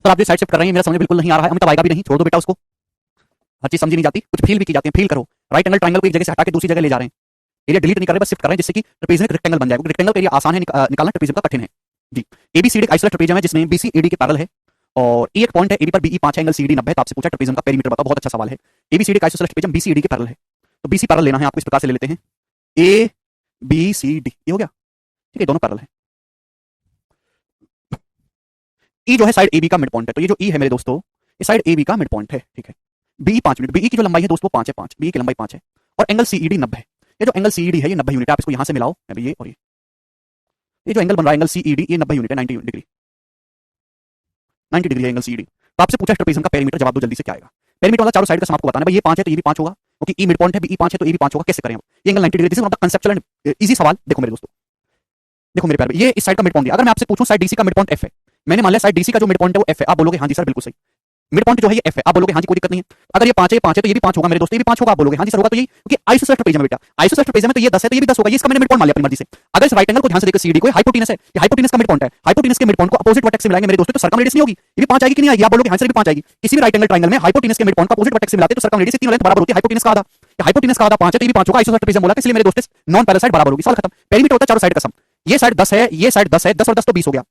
सर आप जो साइड शिफ्ट कर रही हैं मेरा समझ बिल्कुल नहीं आ रहा है, अमिताभ आएगा भी नहीं, छोड़ दो बेटा उसको, हर चीज समझी नहीं जाती, कुछ फील भी की जाती है, फील करो। राइट एंगल ट्रायंगल को एक जगह से हटा के दूसरी जगह ले जा रहे हैं, एरिया डिलीट नहीं कर रहे, बस शिफ्ट कर रहे हैं, जिससे कि ट्रेपेजियम रेक्टेंगल बन जाए। रेक्टेंगल का एरिया आसान है निकालना, ट्रेपेजियम का कठिन है जी। एबीसीडी एक आइसोलेट ट्रेपेजियम है जिसमें बीसी एडी के पैरेलल है, और ए एक पॉइंट है, एबी पर बीई 5 है, एंगल सीडी 90 है। तो आपसे पूछा ट्रेपेजियम का पेरीमीटर बताओ, बहुत अच्छा सवाल है। एबीसीडी का आइसोलेट ट्रेपेजियम बीसीडी के पैरेलल है, तो बीसी पैरेलल लेना है आपको, इस प्रकार से ले लेते हैं, ए बी सी डी, ये हो गया ठीक है, दोनों पैरेलल है। ई जो है साइड ए बी का मिड पॉइंट है, तो ये जो ई है मेरे दोस्तों ये साइड ए बी का मिड पॉइंट है, ठीक है। बी 5 यूनिट, बी की जो लंबाई है दोस्तों 5 है, 5 बी की लंबाई 5 है, और एंगल सीईडी 90 है। ये जो एंगल सीईडी है ये 90 यूनिट है, आप इसको यहां से मिलाओ अभी, ये और ये जो एंगल बन रहा है एंगल सीईडी ये 90 यूनिट है, 90 डिग्री, 90 डिग्री है एंगल सीईडी। तो आपसे पूछा ट्रेपेजियम का पेरीमीटर, जवाब दो जल्दी से क्या आएगा। पेरीमीटर वाला चारों साइड का सम आपको बताना है, भाई ये 5 है तो ये भी 5 होगा, क्योंकि ई मिड पॉइंट है, बी 5 है तो ए भी 5 होगा, कैसे करें हम। ये angle 90 degree, this is one of the conceptual and easy सवाल। देखो मेरे दोस्तों, देखो मेरे प्यारे, ये इस साइड का मिड पॉइंट है, अगर मैं आपसे पूछूं साइड डीसी का मिड पॉइंट एफ है, मैंने मान लिया साइड डीसी का जो मिड पॉइंट है वो एफ है, आप बोलोगे हाँ जी सर बिल्कुल सही। मिड पॉइंट जो है ये एफ है। आप बोलोगे हाँ जी कोई दिक्कत नहीं है, अगर ये 5 है, ये 5 है तो ये भी 5 होगा मेरे दोस्तों, ये भी 5 होगा। आप बोलोगे हाँ जी सर होगा, तो यही क्योंकि आइसोसेलेस ट्रेपेजियम है बेटा, आइसोसेलेस ट्रेपेजियम में तो ये 10 है तो ये भी 10 होगा, ये इसका मैंने मिड पॉइंट मान लिया अपनी मर्जी से। अगर इस राइट एंगल को ध्यान से देखो सीडी को, हाइपोटेनस है, ये हाइपोटेनस का मिड पॉइंट है, हाइपोटेनस के मिड पॉइंट को अपोजिट वर्टेक्स से मिलाएंगे मेरे दोस्तों, तो सर्कम रेडियस नहीं होगी, ये भी 5 आएगी कि नहीं आएगी? आप बोलोगे हाँ सर भी 5 आएगी। किसी भी राइट एंगल ट्रायंगल में हाइपोटेनस के मिड पॉइंट को अपोजिट वर्टेक्स से मिलाते तो सर्कम रेडियस तीनों लेंथ बराबर होती है, हाइपोटेनस का आधा, हाइपोटेनस का आधा 5 है तो ये भी 5 होगा, आइसोसेलेस ट्रेपेजियम बोला, इसलिए मेरे दोस्तों नॉन पैरेलल साइड बराबर होगी, सवाल खत्म। पेरीमीटर होता है चारों साइड का सम, ये साइड 10 है, ये साइड 10 है, 10 और 10 तो 20 हो गया।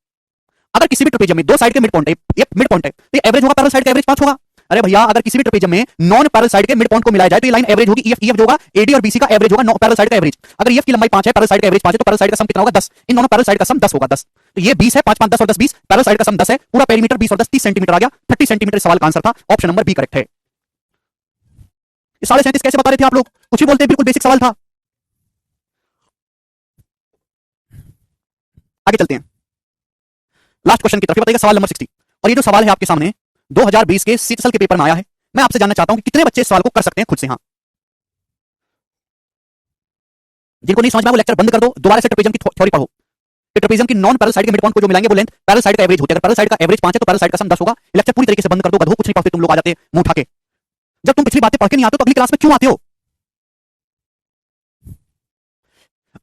अगर किसी भी ट्रेपेजियम में दो साइड के मिड पॉइंट है, ये मिड पॉइंट है तो एवरेज होगा पैरेलल साइड का एवरेज 5 होगा। अरे भैया अगर किसी भी ट्रेपेजियम में नॉन पैरेलल साइड के मिड पॉइंट को मिलाया जाए तो ये लाइन एवरेज होगी, ईएफ जो होगा एडी और बीसी का एवरेज होगा पैरेलल साइड का एवरेज। अगर ईएफ की लंबाई 5 है, पैरेलल साइड का एवरेज 5 है, तो पैरेलल साइड का सम कितना होगा 10, इन दोनों पैरेलल साइड का सम 10 होगा 10, तो ये 20 है, 5 5 10 और 10 20, पैरेलल साइड का सम 10 है, पूरा पेरीमीटर 20 और 10 30 सेंटीमीटर आ गया, 30 सेंटीमीटर सवाल का आंसर था, ऑप्शन नंबर बी करेक्ट है। 37.5 कैसे बता रहे थे आप लोग, कुछ भी बोलते हैं, बिल्कुल बेसिक सवाल था। आगे चलते हैं लास्ट क्वेश्चन की तरफ, बताइएगा सवाल नंबर 60। और ये जो सवाल है आपके सामने 2020 के सीएसएल के पेपर में आया है, मैं आपसे जानना चाहता हूं कि कितने बच्चे इस सवाल को कर सकते हैं खुद से। हाँ, जिनको नहीं समझ में वो लेक्चर बंद कर दो, दोबारा से ट्रेपेजियम की थ्योरी पढ़ो। ट्रेपेजियम की नॉन पैरेलल साइड के मिड पॉइंट को जो मिलाएंगे वो लेंथ पैरेलल साइड का एवरेज होती है, अगर पैरेलल साइड का एवरेज 5 है तो पैरेलल साइड का सम 10 होगा। लेक्चर पूरी तरीके से बंद कर दो, गधो कुछ नहीं पढ़ते तुम लोग, आ जाते मुंह उठा के। जब तुम पिछली बातें पढ़ के नहीं आते तो अगली क्लास में क्यों आते हो?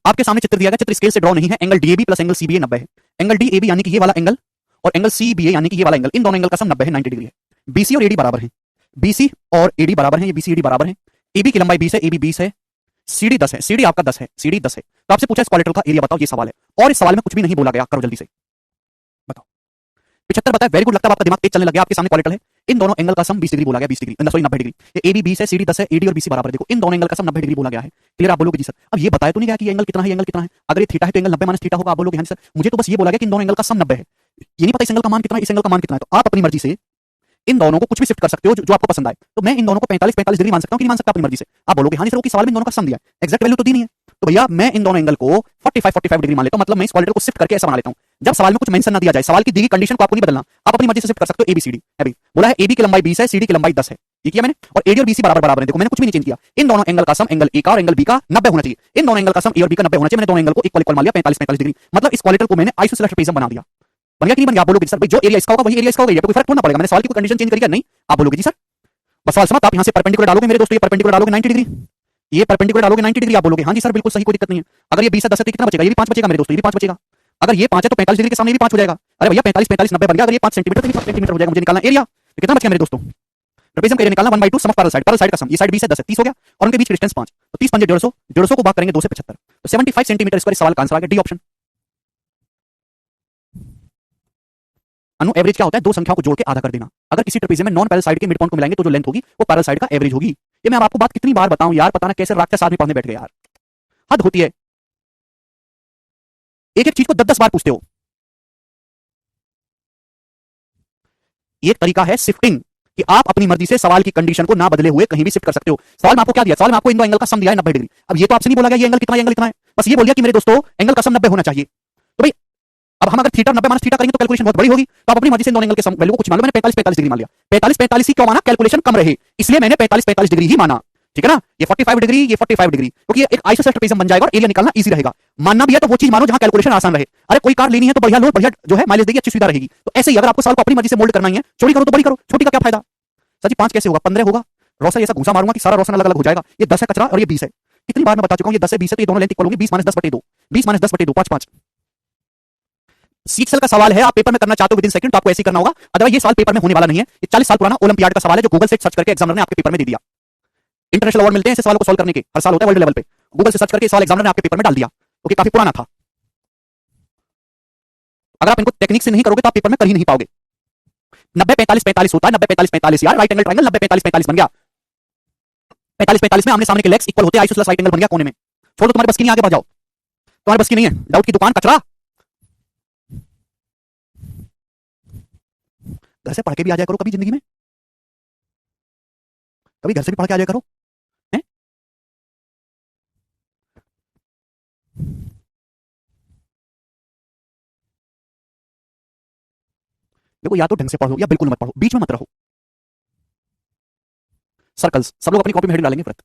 आपके सामने चित्र दिया गया, चित्र स्केल से ड्रॉ नहीं है, angle DAB plus angle CBA 90 है, एंगल डीएबी यानी कि ये वाला एंगल और एंगल सीबीए यानी कि ये वाला एंगल, इन दोनों एंगल का सम 90 है, 90 डिग्री है। बीसी और एडी बराबर है, बीसी और एडी बराबर है, ये बीसी एडी बराबर है, एबी की लंबाई 20 है, एबी 20 है, सीडी 10 है, सीडी आपका 10 है, सीडी 10 है। तो आपसे पूछा स्क्वालिटर का एरिया बताओ, ये सवाल है, और इस सवाल में कुछ भी नहीं बोला गया, करो जल्दी से बताओ। 75 बताया, वेरी गुड, लगता है आपका दिमाग तेज चलने लग गया। आपके सामने क्वालिटर है, इन दोनों एंगल का सम 20 डिग्री बोला गया, 20 डिग्री सॉरी 90 डिग्री, ये एबी 20 है, सीडी 10 है, एडी और बीसी बराबर है, देखो इन दोनों एंगल का सम 90 डिग्री बोला गया है। क्लियर? आप बोलोगे जी सर अब ये बताया तो नहीं गया कि ये एंगल कितना है, ये एंगल कितना है, अगर ये थीटा है तो एंगल 90 माइनस थीटा होगा। आप बोलोगे हाँ सर मुझे तो बस ये बोला गया कि इन दोनों एंगल का सम 90 है, ये नहीं पता इस एंगल का मान कितना है, इस एंगल का मान कितना है, तो आप अपनी मर्जी से इन दोनों को कुछ भी शिफ्ट कर सकते हो जो आपको पसंद आए। तो मैं इन दोनों को 45 डिग्री मान सकता हूं कि नहीं मान सकता अपनी मर्जी से। आप बोलोगे हाँ जी सर वो कि सवाल में इन दोनों का सम दिया है, एग्जैक्ट वैल्यू तो दी नहीं है, तो भैया मैं इन दोनों एंगल को 45 डिग्री मान लेता हूं, मतलब मैं इस क्वालिटर को शिफ्ट करके ऐसा बना लेता हूं। जब सवाल में कुछ मेंशन ना दिया जाए, सवाल की दी गई कंडीशन को आपको नहीं बदलना, आप अपनी मर्जी से शिफ्ट कर सकते हो। एबीसीडी अभी बोला है, एबी की लंबाई 20 है, सीडी की लंबाई 10 है, ये किया मैंने, और एडी और बीसी बराबर बराबर है, देखो मैंने कुछ भी नहीं चेंज किया। इन दोनों एंगल का सम एंगल ए का और एंगल बी का 90 होना चाहिए, इन दोनों एंगल का सम ए और बी का 90 होना चाहिए, मैंने दोनों एंगल को इक्वल इक्वल मान लिया 45 डिग्री, मतलब इस क्वालिटर को मैंने आइसोसेलेस ट्रेपेजियम बना दिया। बन गया कि नहीं बन गया? आप बोलोगे सर भाई जो एरिया इसका होगा वही एरिया इसका होगा, ये कोई फर्क थोड़ा ना पड़ेगा, मैंने सवाल की कोई कंडीशन चेंज करी क्या? नहीं। आप बोलोगे जी सर बस सवाल समझ, आप यहां से परपेंडिकुलर डालोगे मेरे दोस्तों, ये परपेंडिकुलर डालोगे 90 डिग्री, ये परपेंडिकुलर डालोगे 90 डिग्री। आप बोलोगे हाँ जी सर बिल्कुल सही, कोई दिक्कत नहीं है। अगर ये 20 से 10 है तो कितना बचेगा? ये भी 5 बचेगा मेरे दोस्तों, ये भी 5 बचेगा। अगर ये 5 है तो 45 डिग्री के सामने ये भी 5 हो जाएगा। अरे भैया 45 90 बन गया, अगर ये 5 सेंटीमीटर तो ये 5 सेंटीमीटर हो जाएगा। मुझे निकालना एरिया, तो कितना बच गया मेरे दोस्तों? ट्रेपेजियम का एरिया निकालना 1/2 sum of parallel side, parallel side का सम, ये साइड 20 है 10 है 30 हो गया, और उनके बीच डिस्टेंस 5, तो 30 5 150, 150 को भाग करेंगे 2 से 75, तो 75 सेंटीमीटर स्क्वायर। सवाल का आंसर आ गया डी ऑप्शन। अनु एवरेज क्या होता है? दो संख्याओं को जोड़ के आधा कर देना। अगर किसी ट्रेपेजियम में नॉन पैरेलल साइड के मिड पॉइंट को मिलाएंगे तो जो लेंथ होगी वो पैरेलल साइड का एवरेज होगी। ये मैं आपको बात कितनी बार बताऊं यार, पता ना कैसे रात के साथ में पढ़ने बैठ गए यार, हद होती है। एक एक चीज को 10 बार पूछते हो। एक तरीका है शिफ्टिंग, कि आप अपनी मर्जी से सवाल की कंडीशन को ना बदले हुए कहीं भी शिफ्ट कर सकते हो। सवाल में आपको क्या दिया? सवाल में आपको इन दो एंगल का सम दिया है 90 डिग्री। अब ये तो आपसे नहीं बोला गया ये एंगल कितना है, एंगल कितना है, बस ये बोल दिया कि मेरे दोस्तों एंगल का सम 90 होना चाहिए। तो भाई अब हम अगर थीटा 90 माइनस थीटा करेंगे तो कैलकुलेशन बहुत बड़ी होगी, तो आप अपनी मर्जी से दोनों एंगल के सम वैल्यू को कुछ मान लो। मैंने 45 डिग्री मान लिया, 45 ही क्यों माना? कैलकुलेशन कम रहे, इसलिए मैंने 45 डिग्री ही माना, ठीक है ना। ये 45 डिग्री, ये 45 डिग्री, क्योंकि ये एक आइसोसेलेस ट्रेपेजियम बन जाएगा और एरिया निकालना इजी रहेगा। मानना भी है तो वो चीज मानो जहां कैलकुलेशन आसान रहे। अरे कोई कार लेनी है तो बढ़िया लो, बढ़िया जो है माइलेज देगी, अच्छी सुविधा रहेगी। तो ऐसे ही अगर आपको सवाल को अपनी मर्जी से मोल्ड करना ही है, चोरी करो तो बड़ी करो, छोटी का क्या फायदा? सर जी 5 कैसे होगा? 15 होगा। रोशन ऐसा घुसा मारूंगा कि सारा रोशन अलग अलग हो जाएगा। ये 10 है कचरा और ये 20 है, कितनी बार मैं बता चुका हूं, ये 10 है 20 है तो ये दोनों लेंथ इक्वल होंगी, 20 - 10/2, 20 - 10/2, 5 5। सीक्सेल का सवाल है, आप पेपर में करना चाहते हो विद इन सेकंड तो आपको ऐसे ही करना होगा, अदरवाइज ये सवाल पेपर में होने वाला नहीं है। ये 40 साल पुराना ओलंपियाड का सवाल है जो गूगल से सर्च करके एग्जामिनर ने आपके पेपर में दे दिया। इंटरनेशनल अवार्ड मिलते हैं ऐसे सवालों को सॉल्व करने के, हर साल होता है वर्ल्ड लेवल पे। गूगल से सर्च करके सवाल एग्जामिनर ने आपके पेपर में डाल दिया, क्योंकि काफी पुराना था। अगर आप इनको टेक्निक से नहीं करोगे तो आप पेपर में कर ही नहीं पाओगे। 90-45-45 होता है, 90-45-45 यार, राइट एंगल ट्रायंगल 90-45-45 बन गया। 45-45 में आमने सामने के लेग्स इक्वल होते हैं, आइसोसेलेस राइट एंगल बन गया कोने में। छोड़ो तुम्हारे बस की नहीं, आगे बढ़ जाओ, तुम्हारे बस की नहीं है। डाउट की दुकान कचरा, घर से पढ़ के भी आ जाया करो कभी जिंदगी में, कभी घर से भी पढ़ के आ जाया करो हैं? देखो या तो ढंग से पढ़ो या बिल्कुल मत पढ़ो, बीच में मत रहो। सर्कल्स सब लोग अपनी कॉपी में हेडिंग डालेंगे व्रत।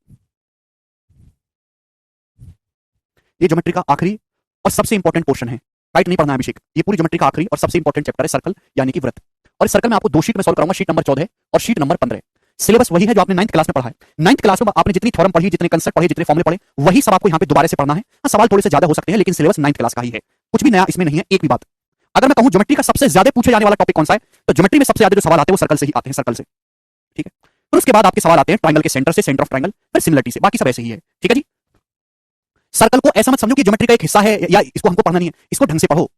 ये ज्योमेट्री का आखिरी और सबसे इंपॉर्टेंट पोर्शन है, राइट नहीं पढ़ना है अभिषेक, ये पूरी ज्योमेट्री का आखिरी और सबसे इंपॉर्टेंट चैप्टर है सर्कल यानी कि वृत्त। और इस सर्कल में आपको दो शीट में सॉल्व कराऊंगा, शीट नंबर 14 और शीट नंबर 15। सिलेबस वही है जो आपने 9th क्लास में पढ़ा है। 9th क्लास में आपने जितनी थ्योरम पढ़ी, जितने कंसेप्ट पढ़े, जितने फॉर्मूले पढ़े, वही सब आपको यहाँ पे दोबारा से पढ़ना है। हाँ, सवाल थोड़े से ज्यादा हो सकते हैं, लेकिन सिलेबस 9th क्लास का ही है, कुछ भी नया इसमें नहीं है। एक भी बात, अगर मैं कहूं ज्योमेट्री का सबसे ज्यादा पूछे जाने वाला टॉपिक कौन सा है, तो ज्योमेट्री में सबसे ज्यादा जो सवाल आते हैं वो सर्कल से ही आते हैं, सर्कल से। ठीक है, फिर उसके बाद आपके सवाल आते हैं ट्राइंगल के सेंटर से, सेंटर ऑफ ट्राइंगल, फिर सिमिलरिटी से, बाकी सब ऐसे ही है। ठीक है जी। सर्कल को ऐसा मत समझो कि ज्योमेट्री का एक हिस्सा है या इसको हमको पढ़ना नहीं है, इसको ढंग से पढ़ो।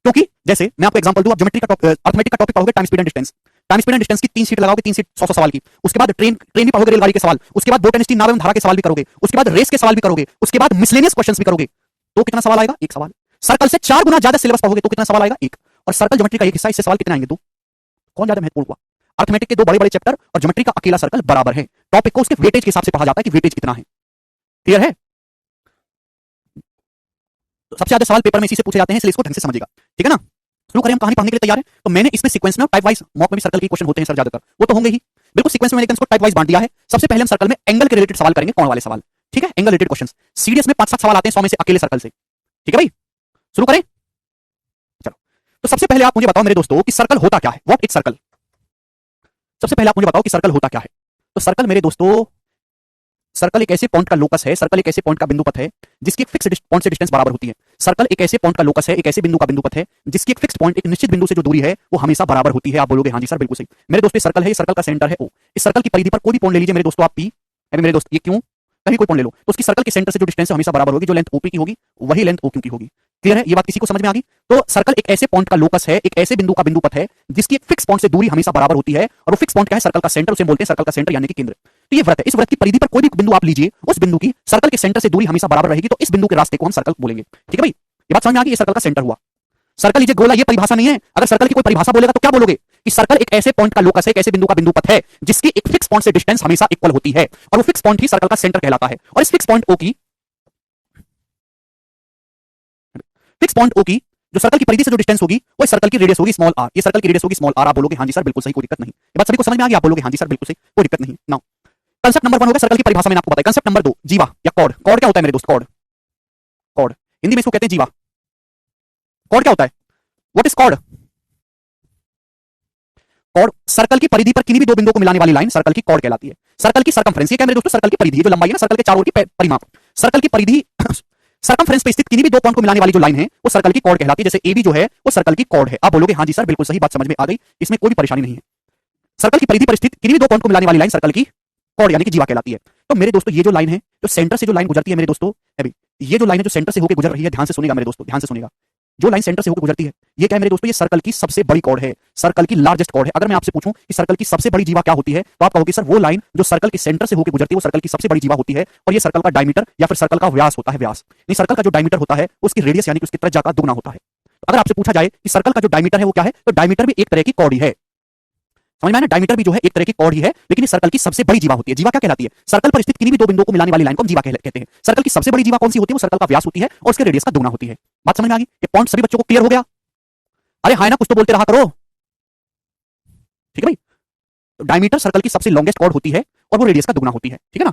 क्योंकि जैसे मैं आपको एग्जांपल दूं, आप ज्योमेट्री का अर्थमेटिक का टॉपिक पढ़ोगे, time speed and distance. Time speed and distance की 3 शीट लगाओगे, 3 शीट 100 सवाल की। उसके बाद ट्रेन भी पढ़ोगे, रेलगाड़ी के सवाल। उसके बाद बोट एंड स्टीम नाव एवं धारा के सवाल भी करोगे। उसके बाद रेस के सवाल भी करोगे। उसके बाद मिसलेनियस क्वेश्चंस भी करोगे। तो कितना सवाल आएगा? एक सवाल। सर्कल से 4 गुना ज्यादा सिलेबस पढ़ोगे तो कितना सवाल आएगा? एक। और सर्कल ज्योमेट्री का एक हिस्सा, इससे सवाल कितने आएंगे? 2। कौन ज्यादा महत्वपूर्ण हुआ? अर्थमेटिक के 2 बड़े-बड़े चैप्टर और ज्योमेट्री का अकेला सर्कल बराबर है। टॉपिक को उसके वेटेज के हिसाब से पढ़ा जाता है कि वेटेज कितना है। क्लियर है? तो सबसे ज्यादा सवाल पेपर में इसी से पूछे जाते हैं, इसलिए इसको ढंग से समझिएगा। ठीक है ना? शुरू करें हम कहानी पढ़ने के लिए तैयार है? तो मैंने इसमें सीक्वेंस में टाइप वाइज मॉक में भी सर्कल के क्वेश्चन होते हैं सर, ज्यादातर वो तो होंगे ही बिल्कुल सीक्वेंस में, लेकिन इसको टाइप वाइज बांट दिया है। सबसे पहले हम सर्कल में एंगल के रिलेटेड सवाल करेंगे, कोण वाले सवाल। ठीक है, एंगल रिलेटेड क्वेश्चंस सीरीज में 5-7 सवाल आते हैं 100 में से अकेले सर्कल से। ठीक है भाई, शुरू करें? चलो, तो सबसे पहले आप मुझे बताओ मेरे दोस्तों कि सर्कल होता क्या है, व्हाट इज सर्कल। सबसे पहले आप मुझे बताओ कि सर्कल होता क्या है। तो सर्कल मेरे दोस्तों, सर्कल एक ऐसे पॉइंट का लोकस है, सर्कल एक ऐसे पॉइंट का बिंदु पथ है जिसकी एक फिक्स्ड पॉइंट से डिस्टेंस बराबर होती है। सर्कल एक ऐसे पॉइंट का लोकस है, एक ऐसे बिंदु का बिंदु पथ है जिसकी एक फिक्स्ड पॉइंट, एक निश्चित बिंदु से जो दूरी है वो हमेशा बराबर होती है। आप बोलोगे हाँ जी सर, बिल्कुल सही। मेरे दोस्तों सर्कल है, ये सर्कल का सेंटर है ओ। इस सर्कल की परिधि पर कोई भी पॉइंट ले लीजिए मेरे दोस्तों आप, पी। अरे मेरे दोस्त ये क्यों, कहीं कोई पॉइंट ले लो तो उसकी सर्कल के सेंटर से जो डिस्टेंस है हमेशा बराबर होगी। जो लेंथ ओपी की होगी वही लेंथ ओक्यू की होगी। क्लियर है? ये बात किसी को समझ में आ गई? तो सर्कल एक ऐसे पॉइंट का लोकस है, एक ऐसे बिंदु का बिंदु पथ है जिसकी एक फिक्स पॉइंट से दूरी हमेशा बराबर होती है, और वो फिक्स पॉइंट क्या है? सर्कल का सेंटर, उसे बोलते हैं सर्कल का सेंटर यानी कि केंद्र। तो ये वृत्त है, इस वृत्त की परिधि पर कोई भी बिंदु आप लीजिए, उस बिंदु की सर्कल के सेंटर से दूरी हमेशा बराबर रहेगी, तो इस बिंदु के रास्ते को हम सर्कल बोलेंगे। ठीक है भाई, ये बात समझ में आ गई? ये सर्कल का सेंटर हुआ। सर्कल लीजिए, गोला, ये परिभाषा नहीं है। अगर सर्कल की कोई परिभाषा बोलेगा तो क्या बोलोगे? कि सर्कल एक ऐसे पॉइंट का लोकस है, एक ऐसे बिंदु का बिंदु पथ है जिसकी एक फिक्स पॉइंट से डिस्टेंस हमेशा इक्वल होती है, और वो फिक्स पॉइंट ही सर्कल का सेंटर कहलाता है। और इस फिक्स पॉइंट ओ की, फिक्स पॉइंट ओ की जो सर्कल की परिधि से जो डिस्टेंस होगी वो सर्कल की रेडियस होगी स्मॉल आर। ये सर्कल की रेडियस होगी स्मॉल आर। आप बोलोगे हाँ जी सर बिल्कुल सही, कोई दिक्कत नहीं। ये बात सभी को समझ में आ गई? आप बोलोगे हाँ जी सर बिल्कुल सही, कोई दिक्कत नहीं। नाउ कांसेप्ट नंबर 1 हो गया सर्कल की परिभाषा, मैंने आपको बताया। कांसेप्ट नंबर 2 जीवा या कॉर्ड। कॉर्ड क्या होता है मेरे दोस्त? कॉर्ड, कॉर्ड हिंदी में इसको कहते हैं जीवा। कॉर्ड क्या होता है? What is chord? Chord circle की परिधि पर किन्हीं भी दो बिंदुओं को मिलाने वाली लाइन सर्कल की कॉर्ड कहलाती है। सर्कल की सर्कमफ्रेंस, ये क्या मेरे दोस्तों? सर्कल की परिधि, जो लंबाई है ना सर्कल के चारों ओर की परिमाप, सर्कल की परिधि सर्कमफ्रेंस पे स्थित किन्हीं भी दो पॉइंट को मिलाने वाली जो लाइन है वो सर्कल की कॉर्ड कहलाती है। जैसे ए बी जो है वो सर्कल की कॉर्ड है। आप बोलोगे हाँ जी सर बिल्कुल सही, बात समझ में आ गई, इसमें कोई परेशानी नहीं है। सर्कल की परिधि पर स्थित किन्हीं भी दो पॉइंट को मिलाने वाली लाइन सर्कल की कॉर्ड यानी कि जीवा कहलाती है। तो मेरे दोस्तों ये जो लाइन है, जो सेंटर से जो लाइन गुजरती है मेरे दोस्तों, अभी ये जो लाइन है जो सेंटर से होकर गुजर रही है, ध्यान से सुनेगा मेरे दोस्तों, ध्यान से सुनेगा। जो लाइन सेंटर से होकर गुजरती है ये क्या है मेरे दोस्तों? ये सर्कल की सबसे बड़ी कॉर्ड है, सर्कल की लार्जेस्ट कॉर्ड है। अगर मैं आपसे पूछूं कि सर्कल की सबसे बड़ी जीवा क्या होती है, तो आप कहोगे सर वो लाइन जो सर्कल के सेंटर से होकर गुजरती है वो सर्कल की सबसे बड़ी जीवा होती है, और ये सर्कल का डायमीटर या फिर सर्कल का व्यास होता है। व्यास नहीं, सर्कल का जो डायमीटर होता है उसकी रेडियस यानी कि उसकी त्रिज्या का दुगना होता है। तो अगर आपसे पूछा जाए कि सर्कल का जो डायमीटर है वो क्या है, तो डायमीटर भी एक तरह की कॉर्ड ही है। समझ में आया? डायमीटर भी जो है एक तरह की कॉर्ड ही है, लेकिन ये सर्कल की सबसे बड़ी जीवा होती है। जीवा क्या कहलाती है? सर्कल पर स्थित किन्हीं भी दो बिंदुओं को मिलाने वाली लाइन को हम जीवा कहते हैं। सर्कल की सबसे बड़ी जीवा कौन सी होती है? वो सर्कल का व्यास होती है और उसके रेडियस का दुगना होती है। बात समझ में आ गई? ये पॉइंट सभी बच्चों को क्लियर हो गया? अरे हाय ना, कुछ तो बोलते रहा करो। ठीक है भाई, तो डायमीटर सर्कल की सबसे लॉन्गेस्ट कॉर्ड होती है और वो रेडियस का दुगना होती है। ठीक है ना?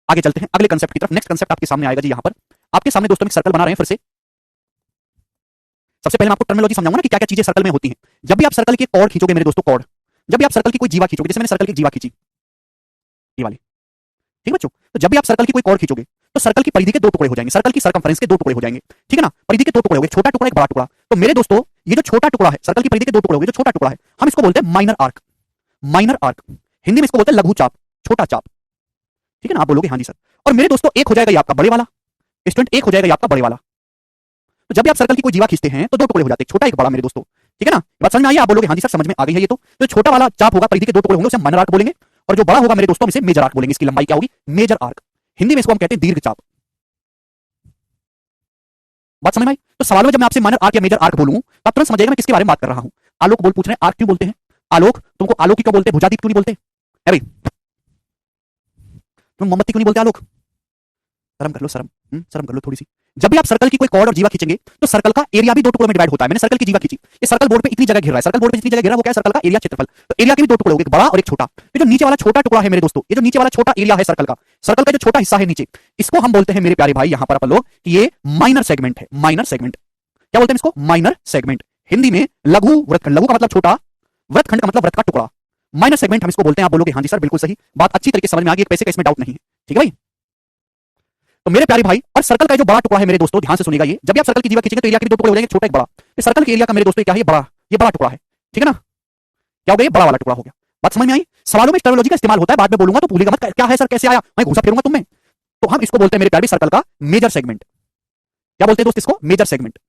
आगे चलते हैं अगले कंसेप्ट की तरफ। नेक्स्ट कंसेप्ट आपके सामने आएगा जी। यहां पर आपके सामने दोस्तों एक सर्कल बना रहे हैं फिर से। सबसे पहले मैं आपको टर्मिनोलॉजी समझाऊंगा ना कि क्या क्या चीजें सर्कल में होती हैं। जब भी आप सर्कल की कॉर्ड खींचोगे मेरे दोस्तों, कॉर्ड, जब भी आप सर्कल की कोई जीवा खींचोगे, जैसे मैंने सर्कल की जीवा खींची ये वाली, ठीक बच्चों, तो जब भी आप सर्कल की कोई कॉर्ड खींचोगे तो सर्कल की परिधि के दो टुकड़े हो जाएंगे, सर्कल की सर्कमफ्रेंस के दो टुकड़े हो जाएंगे। ठीक है ना? परिधि के दो टुकड़े हो गए, छोटा टुकड़ा एक बड़ा टुकड़ा। तो मेरे दोस्तों ये जो छोटा टुकड़ा है, सर्कल की परिधि के दो टुकड़े हो गए, जो छोटा टुकड़ा है हम इसको बोलते हैं minor arc. Minor arc Hindi में इसको बोलते हैं लघु चाप, छोटा चाप। ठीक है ना? आप बोलोगे हाँ जी सर। और मेरे दोस्तों एक हो जाएगा ये आपका बड़े वाला स्टूडेंट, एक हो जाएगा ये आपका बड़े वाला। तो जब भी आप सर्कल की कोई जीवा खींचते हैं तो दो टुकड़े हो जाते हैं, छोटा एक बड़ा मेरे दोस्तों। ठीक है ना? बात समझ में आई? आप बोलोगे हाँ जी सर समझ में आ गई है ये तो। जो छोटा वाला चाप होगा परिधि के दो टुकड़े होंगे उसे माइनर आर्क बोलेंगे, और जो बड़ा होगा मेरे दोस्तों इसे मेजर आर्क बोलेंगे। इसकी लंबाई क्या होगी? Major arc. हिंदी में इसको हम कहते हैं दीर्घ चाप। बात समझ में आई? तो सवाल में जब मैं आपसे माइनर आर्क या मेजर आर्क बोलूं तो आप तुरंत समझिएगा मैं किसके बारे में बात कर रहा हूं। आलोक बोल पूछ रहे हैं आर्क क्यों बोलते हैं? आलोक, तुमको आलोक क्यों बोलते हैं? भुजादीप क्यों नहीं बोलते? है भाई, तुम मोमबत्ती क्यों नहीं बोलते? आलोक, शर्म कर लो, शर्म कर लो थोड़ी सी। जब भी आप सर्कल की कोई कॉर्ड और जीवा खींचेंगे तो सर्कल का एरिया भी दो टुकड़ों में डिवाइड होता है। मैंने सर्कल की जीवा खींची, ये सर्कल बोर्ड पे इतनी जगह घेर रहा है, सर्कल बोर्ड पे जितनी जगह घेरा वो क्या है? सर्कल का एरिया, क्षेत्रफल। तो एरिया के भी दो टुकड़े हो गए, एक बड़ा और एक छोटा। तो जो नीचे वाला छोटा टुकड़ा है मेरे दोस्तों, ये जो नीचे वाला छोटा एरिया है सर्कल का जो छोटा हिस्सा है नीचे, इसको हम बोलते हैं मेरे प्यारे भाई यहां पर अपन लोग कि ये माइनर सेगमेंट है। माइनर सेगमेंट क्या बोलते हैं इसको? Minor segment. हिंदी में लघु वृत्तखंड। लघु का मतलब छोटा, वृत्तखंड का मतलब वृत्त का टुकड़ा। माइनर सेगमेंट हम इसको बोलते हैं। आप बोलोगे हाँ जी सर बिल्कुल सही बात, अच्छी तरीके से समझ में आ गई, एक पैसे का इसमें डाउट नहीं है। ठीक है भाई, तो मेरे प्यारे भाई, और सर्कल का जो बड़ा टुकड़ा है मेरे दोस्तों, ध्यान से सुनिएगा, ये जब भी आप सर्कल की जीवा खींचेंगे तो एरिया के भी दो टुकड़े हो जाएंगे, छोटा एक बड़ा। तो सर्कल के एरिया का मेरे दोस्तों क्या है, बड़ा, ये बड़ा टुकड़ा है। ठीक है ना, क्या हो गया, ये बड़ा वाला टुकड़ा हो गया। बात समझ में आई? सवालों में टर्मिनोलॉजी का इस्तेमाल होता है, बाद में बोलूंगा तो भूलिएगा मत, क्या है सर कैसे आया, मैं घुसा फिरूंगा तुम में। तो हम इसको बोलते हैं मेरे प्यारे सर्कल का मेजर सेगमेंट। क्या बोलते हैं दोस्त इसको, मेजर सेगमेंट।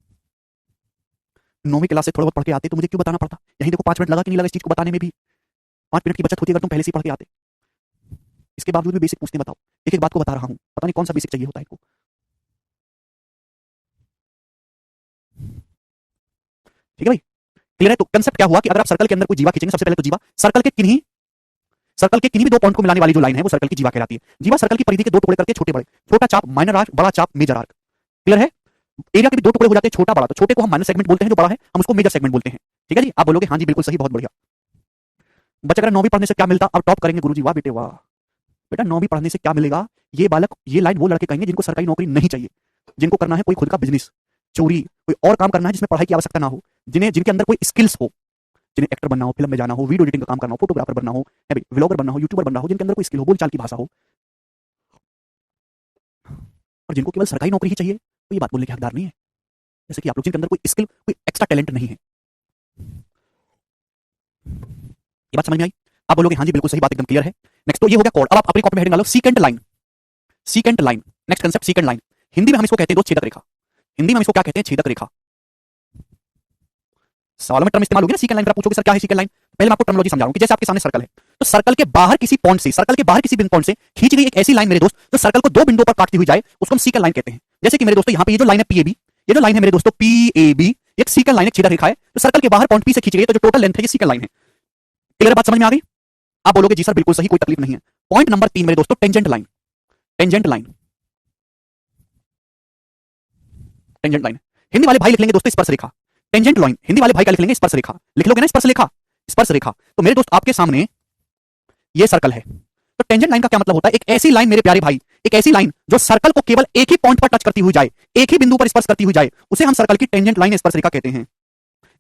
9वीं क्लास से थोड़ा बहुत पढ़ के आते तो मुझे क्यों बताना पड़ता, यहीं देखो 5 मिनट लगा कि नहीं लगा इस चीज को बताने में भी। 5 मिनट की बचत होती अगर तुम पहले से पढ़ के आते। इसके बावजूद भी बेसिक पूछते बताओ, एक एक बात को बता रहा हूं, पता नहीं कौन सा बेसिक चाहिए होता है इनको। ठीक है भाई, क्लियर है? तो कंसेप्ट क्या हुआ कि अगर आप सर्कल के अंदर कोई जीवा खींचेंगे, सबसे पहले तो जीवा सर्कल के किन्हीं भी दो पॉइंट को मिलाने वाली जो लाइन है वो सर्कल की जीवा कहलाती है। जीवा सर्कल की परिधि के दो टुकड़े करती है, छोटे बड़े, छोटा चाप माइनर आर्क, बड़ा चाप मेजर आर्क। क्लियर है? एरिया के भी दो टुकड़े हो जाते हैं, छोटा बड़ा, तो छोटे को हम माइनर सेगमेंट बोलते हैं, जो बड़ा है हम उसको मेजर सेगमेंट बोलते हैं। ठीक है जी, आप बोलोगे हाँ जी बिल्कुल सही, बहुत बढ़िया। बच्चा अगर 9वीं पढ़ने से क्या मिलता, अब टॉप करेंगे गुरुजी, वाह बेटे वाह। बेटा 9वीं पढ़ने से क्या मिलेगा, ये बालक, ये लाइन वो लड़के कहेंगे जिनको सरकारी नौकरी नहीं चाहिए, जिनको करना है कोई खुद का बिजनेस, चोरी, कोई और काम करना है जिसमें पढ़ाई की आवश्यकता ना हो, जिनके अंदर कोई स्किल्स हो, जिन्हें एक्टर बनना हो, फिल्म में जाना हो, वीडियो एडिटिंग का काम करना हो, फोटोग्राफर बनना हो, व्लॉगर बनना हो, यूट्यूबर बनना हो, जिनके अंदर कोई स्किल हो, बोलचाल की भाषा हो, और जिनको केवल सरकारी नौकरी ही चाहिए, तो ये बात बोलने के हकदार नहीं है। जैसे कि आप लोग जिनके अंदर कोई स्किल, कोई एक्स्ट्रा टैलेंट नहीं है। ये बात समझ में आई? आप बोलोगे हाँ जी बिल्कुल सही बात, एकदम क्लियर है। नेक्स्ट तो ये हो गया कॉर्ड। अब आप अपनी कॉपी में हेडिंग डालो secant line. Secant line, next concept secant line. Hindi में हम इसको कहते हैं दोस्त छेदक रेखा। हिंदी में हम इसको क्या कहते हैं, छेदक रेखा। सवालों में टर्म इस्तेमाल होगी ना सीकेंट लाइन, पर आप पूछोगे सर क्या है सीकेंट लाइन। पहले मैं आपको टर्मिनोलॉजी समझा रहा हूं कि जैसे आपके सामने सर्कल है, तो सर्कल के बाहर किसी पॉइंट से, सर्कल के बाहर किसी बिंदु पॉइंट से खींची गई एक ऐसी लाइन मेरे दोस्त, जो सर्कल को दो बिंदुओं पर काटती हुई जाए, उसको हम सीकेंट लाइन कहते हैं। जैसे कि मेरे दोस्तों यहाँ पे ये जो लाइन है पीएबी, ये जो लाइन है मेरे दोस्तों पीएबी, एक सीकेंट लाइन, एक छेदक रेखा है, तो सर्कल के बाहर पॉइंट पी से खींची गई, तो जो टोटल लेंथ है ये सीकेंट लाइन है। क्लियर बात समझ में आ गई? आप बोलोगे जी सर बिल्कुल सही, कोई तकलीफ नहीं है। पॉइंट नंबर 3 मेरे दोस्तों, tangent line. Tangent line, tangent line Hindi वाले भाई लिख लेंगे दोस्तों स्पर्श रेखा। टेंजेंट लाइन हिंदी वाले भाई क्या लिख लेंगे, स्पर्श रेखा। लिख लोगे ना स्पर्श रेखा, स्पर्श रेखा। तो मेरे दोस्त आपके सामने ये सर्कल है, तो टेंजेंट लाइन का क्या मतलब होता है, एक ऐसी लाइन मेरे प्यारे भाई, एक ऐसी लाइन जो सर्कल को केवल एक ही पॉइंट पर टच करती हुई जाए, एक ही बिंदु पर स्पर्श करती हुई जाए, उसे हम सर्कल की टेंजेंट लाइन, स्पर्श रेखा कहते हैं।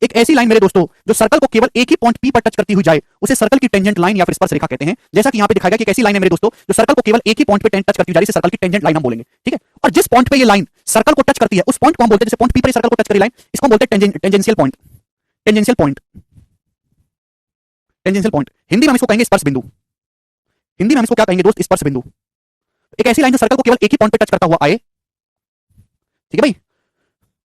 एक ऐसी लाइन मेरे दोस्तों जो सर्कल को केवल एक ही पॉइंट पी पर टच करती हुई जाए, उसे सर्कल की टेंजेंट लाइन या फिर स्पर्श रेखा कहते हैं। जैसा कि यहां पे दिखाया गया कि एक ऐसी लाइन है मेरे दोस्तों जो सर्कल को केवल एक ही पॉइंट पे टच करती हुई जा रही है, सर्कल की टेंजेंट लाइन हम बोलेंगे। ठीक है, और जिस पॉइंट पे ये लाइन सर्कल को टच करती है, उस पॉइंट को हम बोलते हैं, जैसे पॉइंट पी पर सर्कल को टच करी लाइन, इसको हम बोलते हैं tangential point. Tangential point, tangential point Hindi में हम इसको कहेंगे स्पर्श बिंदु। हिंदी में हम इसको क्या कहेंगे दोस्त, स्पर्श बिंदु। एक ऐसी लाइन जो सर्कल को केवल एक ही पॉइंट पे टच करता हुआ आए, ठीक है भाई,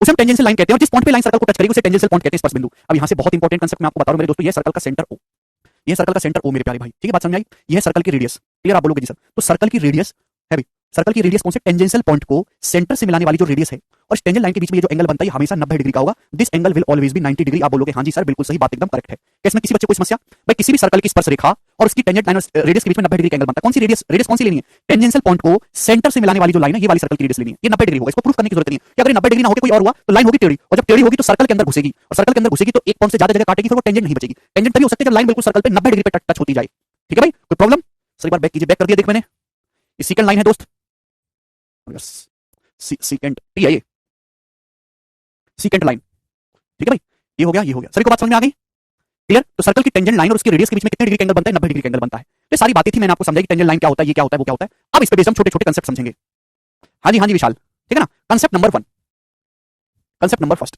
उसे हम टेंजेंशियल लाइन कहते हैं, और जिस पॉइंट पे लाइन सर्कल को टच करेगी उसे टेंजेंशियल पॉइंट कहते हैं, स्पर्श बिंदु। अब यहां से बहुत इंपॉर्टेंट कंसेप्ट मैं आपको बता रहा हूं मेरे दोस्तों, ये सर्कल का सेंटर ओ, ये सर्कल का सेंटर ओ मेरे प्यारे भाई। ठीक है, बात समझ आई? ये है सर्कल की रेडियस। क्लियर? आप बोलोगे जी सर, तो सर्कल की रेडियस है भाई, सर्कल की रेडियस कौन से, टेंजेंशियल पॉइंट को सेंटर से मिलाने वाली जो रेडियस है, और टेंजेंट लाइन के बीच में ये जो एंगल बनता है हमेशा 90 डिग्री का होगा। This angle will always be 90 degree. आप बोलोगे हाँ जी सर बिल्कुल सही बात, एकदम करेक्ट है। इसमें किसी बच्चे को समस्या, भाई किसी भी सर्कल की स्पर्श रेखा और उसकी टेंजेंट लाइन और रेडियस के बीच में 90 डिग्री का एंगल बनता है, कौन सी रेडियस, रेडियस कौन सी लेनी है, टेंजेंशियल पॉइंट को सेंटर से मिलाने वाली जो लाइन है, ये वाली सर्कल की रेडियस लेनी है, ये 90 डिग्री होगा। इसको प्रूफ करने की जरूरत नहीं है कि अगर 90 डिग्री ना होकर कोई और हुआ तो लाइन होगी टेढ़ी, और जब टेढ़ी होगी तो सर्कल के अंदर घुसेगी, और सर्कल के अंदर घुसेगी तो एक पॉइंट से ज्यादा जगह काटेगी, फिर वो टेंजेंट नहीं बचेगी। टेंजेंट तभी हो सकती है जब लाइन बिल्कुल सर्कल पे 90 डिग्री पे टच होती जाए। ठीक है भाई, कोई प्रॉब्लम? सर एक बार बैक कीजिए, बैक कर दिया देख मैंने, ये सेकंड लाइन है दोस्त, सीकेंट टी है ये, सीकेंट लाइन। ठीक है भाई, ये हो गया, ये हो गया। सभी को बात समझ में आ गई? क्लियर? तो सर्कल की टेंजेंट लाइन और उसकी रेडियस के बीच में कितने डिग्री का एंगल बनता है, 90 डिग्री का एंगल बनता है। तो सारी बातें थी, मैंने आपको समझाई कि टेंजेंट लाइन क्या होता है, ये क्या होता है, वो क्या होता है। अब इस पे बेस हम छोटे छोटे कंसेप्ट समझेंगे। हाँ जी विशाल, ठीक है ना। Concept number 1, concept number first,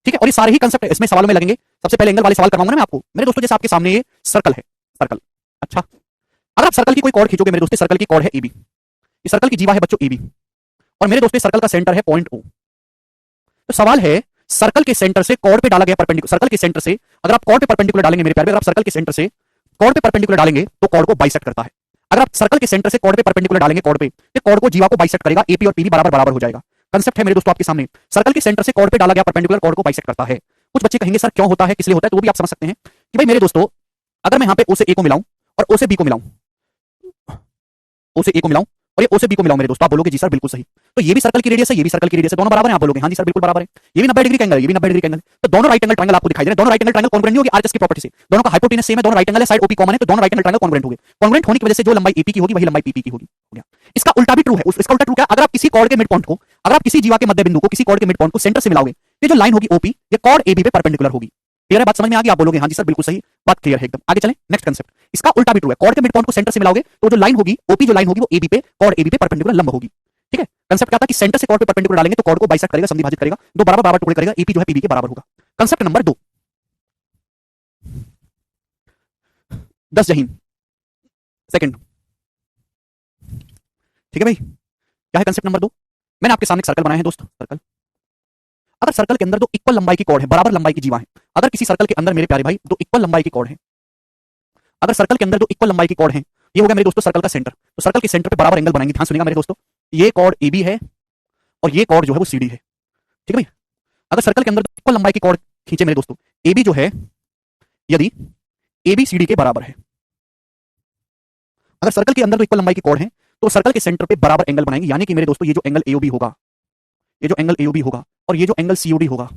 ठीक है, और ये सारे ही कंसेप्ट इसमें सवालों में लगेंगे। सबसे पहले एंगल वाले सवाल करवाऊंगा ना मैं आपको मेरे दोस्तों, जैसे आपके सामने ये सर्कल है, सर्कल, अच्छा, अगर आप सर्कल की कोई कॉर्ड खींचोगे मेरे दोस्तों, सर्कल की कॉर्ड है एबी, ये सर्कल की जीवा है बच्चों एबी, और मेरे दोस्तों सर्कल का सेंटर है पॉइंट ओ। तो सवाल है, सर्कल के सेंटर से कॉर्ड पे डाला गया परपेंडिकुलर, सर्कल के सेंटर से अगर आप कॉर्ड पे परपेंडिकुलर डालेंगे मेरे प्यारे, अगर आप सर्कल के सेंटर से कॉर्ड पे परपेंडिकुलर डालेंगे तो कॉर्ड को बाइसेक्ट करता है। अगर आप सर्कल के सेंटर से कॉर्ड पे परपेंडिकुलर डालेंगे कॉर्ड पे, तो कॉर्ड को जीवा को बाइसेक्ट करेगा, एपी और पीबी बराबर बराबर हो जाएगा। कंसेप्ट है मेरे दोस्तों आपके सामने, सर्कल के सेंटर से कॉर्ड पे डाला गया परपेंडिकुलर कॉर्ड को बाइसेक्ट करता है। कुछ बच्चे कहेंगे सर क्यों होता है, किस लिए होता है, तो वो भी आप समझ सकते हैं कि भाई मेरे दोस्तों, अगर मैं यहां पे ओ से ए को मिलाऊं और ओ से बी को मिलाऊं, ओ से ए को मिलाऊं और ये ओ से बी को मिलाऊं मेरे दोस्तों, आप बोलोगे जी सर बिल्कुल सही, तो ये भी सर्कल की रेडियस है, ये भी सर्कल की रेडियस है, दोनों बराबर हैं, आप बोलोगे हाँ जी सर बिल्कुल बराबर है। ये भी 90 डिग्री का एंगल है, ये भी 90 डिग्री का एंगल है, तो दोनों राइट एंगल ट्रायंगल आपको दिखाई दे रहे हैं। दोनों राइट एंगल ट्रायंगल कॉन्ग्रुएंट नहीं होगी आरएचएस की प्रॉपर्टी से, दोनों का हाइपोटेनस सेम है, दोनों राइट एंगल है, साइड ओपी कॉमन है, तो दोनों राइट एंगल ट्रायंगल कॉन्ग्रुएंट होंगे। कॉन्ग्रुएंट होने की वजह से जो लंबाई एपी की होगी वही लंबाई पीपी की होगी। हो गया। इसका उल्टा भी ट्रू है, इसका उल्टा ट्रू क्या, अगर आप किसी कॉर्ड के मिड पॉइंट को, अगर आप किसी जीवा के मध्य बिंदु को किसी कॉर्ड के मिड पॉइंट को सेंटर से मिलाओगे, ये जो लाइन होगी ओपी, ये कॉर्ड एबी पे परपेंडिकुलर होगी। क्लियर है? बात समझ में आ गई? आप बोलोगे हाँ जी सर बिल्कुल सही, बात क्लियर है एकदम। आगे चलें, नेक्स्ट कंसेप्ट। इसका उल्टा भी ट्रू है। कॉर्ड के मिड पॉइंट को सेंटर से मिलाओगे तो जो लाइन होगी, ओपी जो लाइन होगी वो एबी पे, कॉर्ड एबी पे परपेंडिकुलर लंब होगी। ठीक है? कंसेप्ट क्या था कि सेंटर से कॉर्ड पे परपेंडिकुलर डालेंगे तो कॉर्ड को बाइसेक्ट करेगा, समद्विभाजित करेगा, दो बराबर बराबर टुकड़े करेगा, एपी जो है पीबी के बराबर होगा। कंसेप्ट नंबर 2, 10 जहीन सेकंड। ठीक है भाई, क्या है कंसेप्ट नंबर 2? मैंने आपके सामने एक सर्कल बनाया है दोस्त, सर्कल। अगर सर्कल के अंदर दो इक्वल लंबाई की कॉर्ड है, बराबर लंबाई की जीवा है, अगर किसी सर्कल के अंदर मेरे प्यारे भाई दो इक्वल लंबाई की कॉर्ड है, अगर सर्कल के अंदर दो इक्वल लंबाई की कॉर्ड है, ये हो गया मेरे दोस्तों सर्कल का सेंटर, तो सर्कल के सेंटर पे बराबर एंगल बनाएंगे। ध्यान सुनिएगा मेरे दोस्तों, ये कॉर्ड एबी है और ये कॉर्ड जो है वो सीडी है। ठीक है भाई? अगर सर्कल के अंदर दो इक्वल लंबाई की कॉर्ड खींचे मेरे दोस्तों, एबी जो है यदि एबी सीडी के बराबर है, अगर सर्कल के अंदर दो इक्वल लंबाई की कॉर्ड है तो सर्कल के सेंटर पे बराबर एंगल बनाएंगे। यानी कि मेरे दोस्तों ये जो एंगल एओबी होगा, ये जो एंगल एओबी होगा और ये जो एंगल सीओडी होगा,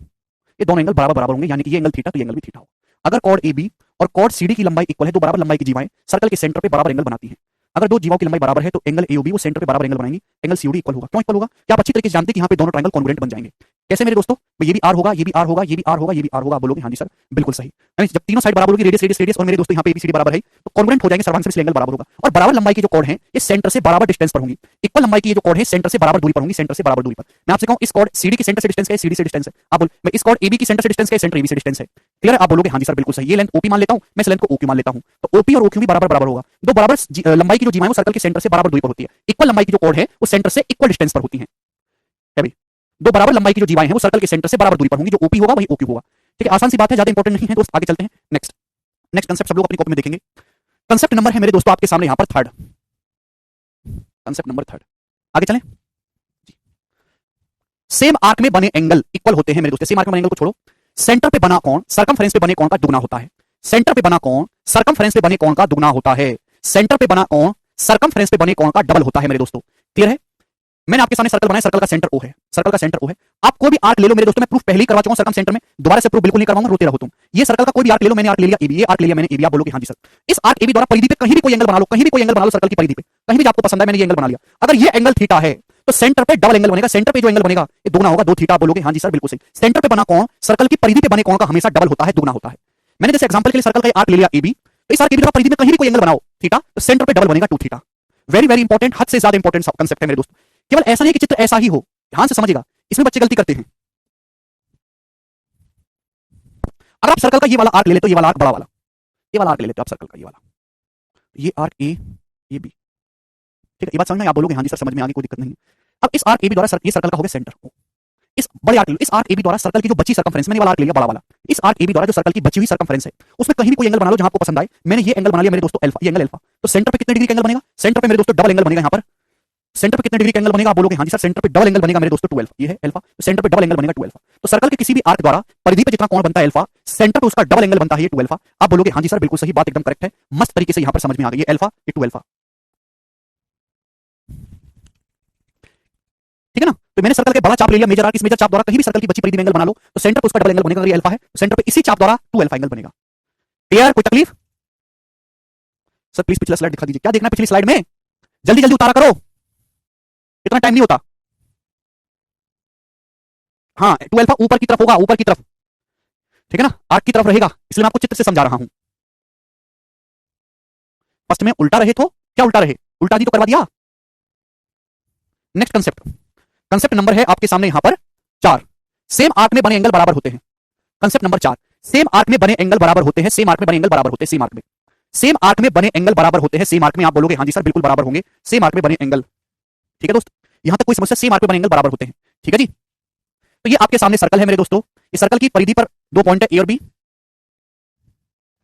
ये दोनों एंगल बराबर बराबर होंगे। यानी कि ये एंगल थीटा तो ये एंगल भी थीटा होगा। अगर कॉर्ड एबी और कॉर्ड सीडी की लंबाई इक्वल है, दो बराबर लंबाई की जीवाएं सर्कल के सेंटर पे बराबर एंगल बनाती हैं। अगर दो जीवाओं की लंबाई बराबर है तो एंगल एओबी वो सेंटर पे बराबर एंगल बनाएंगे, एंगल सीओडी इक्वल होगा। क्यों इक्वल होगा? क्या आप अच्छी तरीके से जानते हैं कि यहाँ पे दोनों ट्रायंगल कॉन्ग्रुएंट बन जाएंगे। कैसे मेरे दोस्तों? ये भी आर होगा, ये भी आर होगा, ये भी आर होगा, ये भी आर होगा। आप बोलोगे हाँ जी सर बिल्कुल सही। जब तीनों साइड बराबर होगी, रेडियस रेडियस रेडियस, और मेरे दोस्तों यहाँ पे एबीसीडी बराबर है तो कॉन्ग्रुएंट हो जाएंगे, सर्वांग से एंगल बराबर होगा। और बराबर लंबाई की जो कॉर्ड है ये सेंटर से बराबर डिस्टेंस पर होंगी। इक्वल लंबाई की ये जो कॉर्ड है सेंटर से बराबर दूरी पर होंगी, सेंटर से बराबर दूरी पर। मैं आपसे कहूं इस कॉर्ड सीडी की सेंटर से डिस्टेंस है, सीडी से डिस्टेंस है। आप बोल मैं इस कॉर्ड एबी की सेंटर से डिस्टेंस है, सेंटर एबी से डिस्टेंस है। क्लियर है? आप बोलोगे हाँ जी सर बिल्कुल सही। ये लेंथ ओपी मान लेता हूं, मैं इस लेंथ को ओक्यू मान लेता हूं, तो ओपी और ओक्यू भी बराबर बराबर होगा। दो बराबर लंबाई की जो जीवाएं वो सर्कल के सेंटर से बराबर दूरी पर होती है। इक्वल लंबाई की जो कॉर्ड है वो सेंटर से इक्वल डिस्टेंस पर होती है। भाई दो बराबर लंबाई की जो जीवाएं हैं वो सर्कल के सेंटर से बराबर दूरी पर होंगी, जो ओपी होगा वही ओक्यू होगा। ठीक है? आसान सी बात है, ज्यादा इंपॉर्टेंट नहीं है दोस्त। आगे चलते हैं, नेक्स्ट नेक्स्ट कंसेप्ट सब लोग अपनी कॉपी में देखेंगे। कंसेप्ट नंबर है मेरे दोस्तों आपके सामने यहां पर थर्ड, कंसेप्ट नंबर थर्ड। आगे चलें। सेम आर्क में बने एंगल इक्वल होते हैं मेरे दोस्तों। सेम आर्क में बने एंगल को छोड़ो, सेंटर पे बना कोण सर्कमफ्रेंस पे बने कोण का दुगना होता है। सेंटर पे बना कोण सर्कमफ्रेंस पे बने कोण का दुगना होता है। सेंटर पे बना कोण सर्कमफ्रेंस पे बने कोण का डबल होता है मेरे दोस्तों। क्लियर है? मैंने आपके सामने सर्कल बनाया, सर्कल का सेंटर ओ है, सर्कल का सेंटर ओ है। आप कोई भी आर्क ले लो मेरे दोस्तों, मैं प्रूफ पहले ही करवा चुका हूं सर्कम सेंटर में, दोबारा से प्रूफ बिल्कुल नहीं करवाऊंगा, रोते रहो तुम। ये सर्कल का कोई भी आर्क ले लो, मैंने आर्क ले लिया एबी, ये आर्क ले लिया मैंने एबी। आप बोलोगे हाँ जी सर, इस आर्क एबी द्वारा परिधि पे कहीं भी कोई एंगल बना लो, कहीं भी कोई एंगल बना लो सर्कल की परिधि पे, कहीं भी आपको पसंद है, मैंने ये एंगल बना लिया। अगर ये एंगल थीटा है तो सेंटर पे डबल एंगल बनेगा। सेंटर पे जो एंगल बनेगा ये दुगना होगा, दो थीटा। आप बोलोगे हाँ जी सर बिल्कुल सही। सेंटर पे बना कोण सर्कल की परिधि पे बने कोण का हमेशा डबल होता है, दुगना होता है। मैंने जैसे एग्जांपल के लिए सर्कल का आर्क ले लिया एबी, तो इस आर्क एबी द्वारा परिधि में कहीं भी कोई एंगल बनाओ थीटा, तो सेंटर पे डबल बनेगा, two theta. Very very important, हद से ज्यादा इंपॉर्टेंट कंसेप्ट है मेरे दोस्त। केवल ऐसा नहीं कि चित्र ऐसा ही हो, ध्यान से समझिएगा, इसमें बच्चे गलती करते हैं। अगर आप सर्कल का ये वाला आर्क ले लेते हो, ये वाला आर्क बड़ा वाला, ये वाला आर्क ले लेते हो आप सर्कल का, ये वाला, ये आर्क ए, ये बी। ठीक है? ये बात समझ में? आप बोलोगे हाँ जी सर समझ में आ गई, कोई दिक्कत नहीं। अब इस आर्क ए बी द्वारा ये सर्कल का हो गया सेंटर, इस बड़े आर्क, इस आर्क ए बी द्वारा सर्कल की जो बची सर्कमफ्रेंस, मैंने वाला आर्क ले लिया बड़ा वाला, इस आर्क ए बी द्वारा जो सर्कल की बची हुई सर्कमफ्रेंस है उसमें कहीं भी कोई एंगल बना लो जहां आपको पसंद आए। मैंने ये एंगल बना लिया मेरे दोस्तों अल्फा, ये एंगल अल्फा। तो सेंटर पे कितने डिग्री का एंगल बनेगा? सेंटर पे मेरे दोस्तों डबल एंगल बनेगा। यहां पर सेंटर पे कितने डिग्री का एंगल बनेगा? आप बोलोगे हाँ जी सर सेंटर पे डबल एंगल बनेगा मेरे दोस्तों 2 अल्फा, ये है अल्फा, तो सेंटर पे डबल एंगल बनेगा 2 अल्फा। तो सर्कल के किसी भी आर्क द्वारा परिधि पे जितना कोण बनता है अल्फा, सेंटर पे उसका डबल एंगल बनता है ये 2 अल्फा। आप बोलोगे हाँ जी सर बिल्कुल सही, बात एकदम करेक्ट है, मस्त तरीके से यहां पर समझ में आ गई। ये अल्फा, ये 2 अल्फा। ठीक है ना? तो मैंने सर्कल के बड़ा चाप ले लिया, मेजर आर्क, इस मेजर चाप द्वारा कहीं भी सर्कल की बची परिधि में एंगल बना लो तो सेंटर पे उसका डबल एंगल बनेगा। अगर ये अल्फा है तो सेंटर पे इसी चाप द्वारा 2 अल्फा एंगल बनेगा। क्लियर? कोई तकलीफ? सर प्लीज पिछला स्लाइड दिखा दीजिए। क्या देखना है पिछली स्लाइड में? जल्दी जल्दी उतारा करो, इतना टाइम नहीं होता। हाँ 2 अल्फा ऊपर की तरफ होगा, ऊपर की तरफ। ठीक है ना? आर्क की तरफ रहेगा, इसलिए मैं आपको चित्र से समझा रहा हूं। फर्स्ट में उल्टा रहे तो क्या उल्टा रहे? उल्टा दी तो करवा दिया। नेक्स्ट कंसेप्ट, कंसेप्ट नंबर है आपके सामने यहां पर 4। सेम आर्क में बने एंगल बराबर होते हैं। कंसेप्ट नंबर 4, सेम आर्क में बने एंगल बराबर होते हैं। सेम आर्क में बने एंगल बराबर होते हैं। सेम आर्क में, सेम आर्क में बने एंगल बराबर होते हैं। सेम आर्क में आप बोलोगे हाँ जी सर बिल्कुल बराबर होंगे, सेम आर्क में बने एंगल। ठीक है दोस्त, यहां तक कोई समस्या? सेम आर्क में बने एंगल बराबर होते हैं। ठीक है जी? तो ये आपके सामने सर्कल है मेरे दोस्तों, इस सर्कल की परिधि पर दो पॉइंट है ए और बी,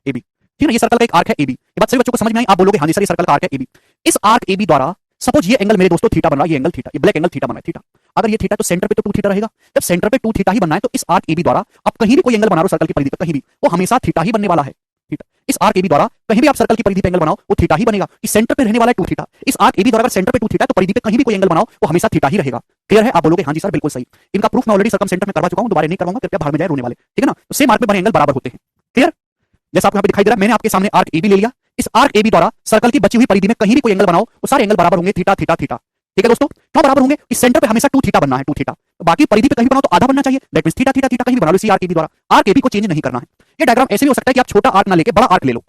ए बी। ठीक है ना? ये सर्कल का एक आर्क है ए बी। ये बात सभी बच्चों को समझ में आई? आप बोलोगे हाँ जी सर ये सर्कल का आर्क है ए बी। इस आर्क ए बी द्वारा सपोज ये एंगल मेरे दोस्तों थीटा बन रहा है, ये एंगल थीटा, ये ब्लैक एंगल थीटा बना है, थीटा। अगर ये थीटा तो सेंटर पे तो 2 थीटा रहेगा। जब सेंटर पे 2 थीटा ही बनना है तो इस आर्क ए बी द्वारा आप कहीं भी कोई एंगल बना रहे हो सर्कल की परिधि पे, कहीं भी वो हमेशा थीटा ही बनने वाला है। थीटा, इस आर्क ए बी द्वारा कहीं भी आप सर्कल की परिधि पे एंगल बनाओ वो थीटा ही बनेगा। इस सेंटर पे रहने वाला है 2 थीटा, इस आर्क ए बी द्वारा अगर सेंटर पे 2 थीटा तो परिधि पे कहीं भी कोई एंगल बनाओ वो हमेशा थीटा ही रहेगा। क्लियर है? आप बोलोगे हाँ जी सर बिल्कुल सही। इनका प्रूफ मैं ऑलरेडी सर्कम सेंटर में करवा चुका हूं, दोबारा नहीं करवाऊंगा, कृपया भाग में जाए रोने वाले। ठीक है ना? तो सेम आर्क में बने एंगल बराबर होते हैं। क्लियर? जैसा आपको यहां पे दिखाई दे रहा है, मैंने आपके सामने आर्क ए बी ले लिया, इस आर्क ए बी द्वारा सर्कल की बची हुई परिधि में कहीं भी कोई एंगल बनाओ वो सारे एंगल बराबर होंगे, थीटा थीटा थीटा। ठीक है दोस्तों? क्यों बराबर होंगे? इस सेंटर पे हमेशा 2 थीटा बनना है, 2 थीटा। तो बाकी परिधि पे कहीं बनाओ तो आधा बनना चाहिए, that means theta theta theta कहीं भी बना लो सी आर के बी द्वारा। आर के बी को चेंज नहीं करना है। ये डायग्राम ऐसे भी हो सकता है कि आप छोटा आर्क ना लेके बड़ा आर्क ले लो,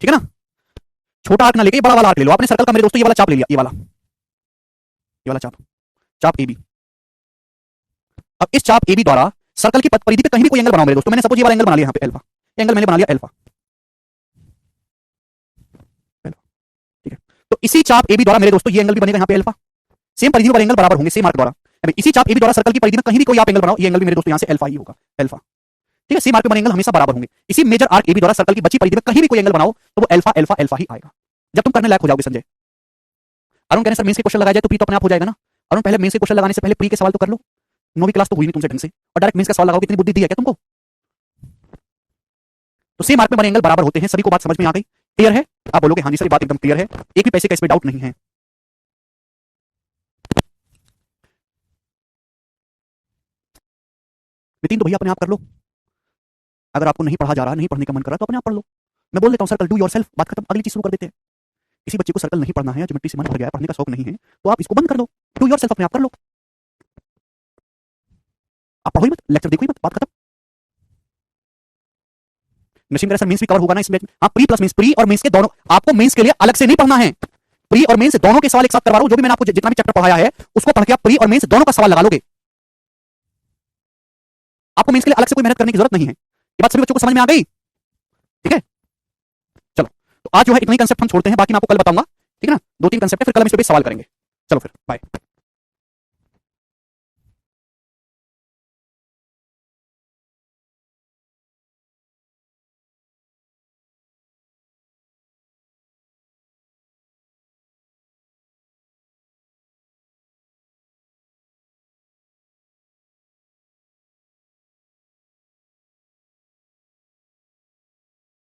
ठीक है ना, छोटा आर्क ना लेके बड़ा वाला आर्क ले लो। आपने सर्कल का मेरे दोस्तों ये वाला चाप ले लिया, ये वाला चाप, चाप AB। अब इस चाप AB द्वारा सर्कल की परिधि पे कहीं भी कोई एंगल बनाओ मेरे दोस्तों। मैंने सपोज ये वाला एंगल बना लिया यहाँ पे अल्फा, एंगल मैंने बना लिया अल्फा, ठीक है। तो इसी चाप AB द्वारा मेरे दोस्तों ये एंगल भी बनेगा यहाँ पे अल्फा, सेम परिधि पर एंगल बराबर होंगे सेम आर्क द्वारा। इसी चाप AB द्वारा सर्कल की परिधि में कहीं भी कोई आप एंगल बनाओ, ये एंगल भी मेरे दोस्तों यहाँ से अल्फा ही होगा, अल्फा, ठीक है। सेम आर्क पे बने एंगल हमेशा बराबर होंगे। इसी मेजर आर्क AB द्वारा सर्कल की बची परिधि में कहीं भी कोई एंगल बनाओ तो वो अल्फा अल्फा अल्फा ही आएगा। जब तुम करने लायक हो जाओगे संजय। अरुण कहने सर मेंस के क्वेश्चन लगाया जाए तो प्री तो अपने आप हो जाएगा ना। अरुण पहले मेंस के क्वेश्चन लगाने से पहले प्री के सवाल तो कर लो, 9वीं क्लास तो हुई नहीं तुमसे ढंग से और डायरेक्ट मेंस का सवाल लगाओगे, इतनी बुद्धि दी है क्या तुमको? तो सेम आर्क में बने एंगल बराबर होते हैं। सभी को बात समझ में आ गई, क्लियर है? आप बोलोगे हाँ जी सर ये बात एकदम क्लियर है, एक भी पैसे का इसमें डाउट नहीं है। नितिन तो भैया अपने आप कर लो, अगर आपको नहीं पढ़ा जा रहा, नहीं पढ़ने का मन कर रहा तो अपने आप पढ़ लो। मैं बोल देता हूँ सर्कल डू योरसेल्फ, बात खत्म, अगली चीज शुरू कर देते हैं। किसी बच्चे को सर्कल नहीं पढ़ना है, ज्योमेट्री से मन भर गया है, पढ़ने का शौक नहीं है, तो आप इसको बंद कर दो, डू योरसेल्फ अपने आप कर लो। आप पढ़ो ही मत, लेक्चर देखो ही मत, बात खत्म। नशीम सर मेंस भी कवर होगा ना इसमें? हाँ, प्री प्लस मेंस, प्री और मेंस के दोनों, आपको मेंस के लिए अलग से नहीं पढ़ना है। प्री और मेंस दोनों के सवाल एक साथ करवा रहा हूं, जो भी मैंने आपको जितना भी चैप्टर पढ़ाया है उसको पढ़ के आप प्री और मेंस दोनों का सवाल लगा लोगे। आपको मेंस के लिए अलग से कोई मेहनत करने की जरूरत नहीं है। ये बात सभी बच्चों को समझ में आ गई? ठीक है, चलो तो आज जो है इतने ही कंसेप्ट हम छोड़ते हैं, बाकी मैं आपको कल बताऊंगा, ठीक है ना। 2-3 कंसेप्ट है, फिर कल हम इस पे सवाल करेंगे। चलो फिर बाय।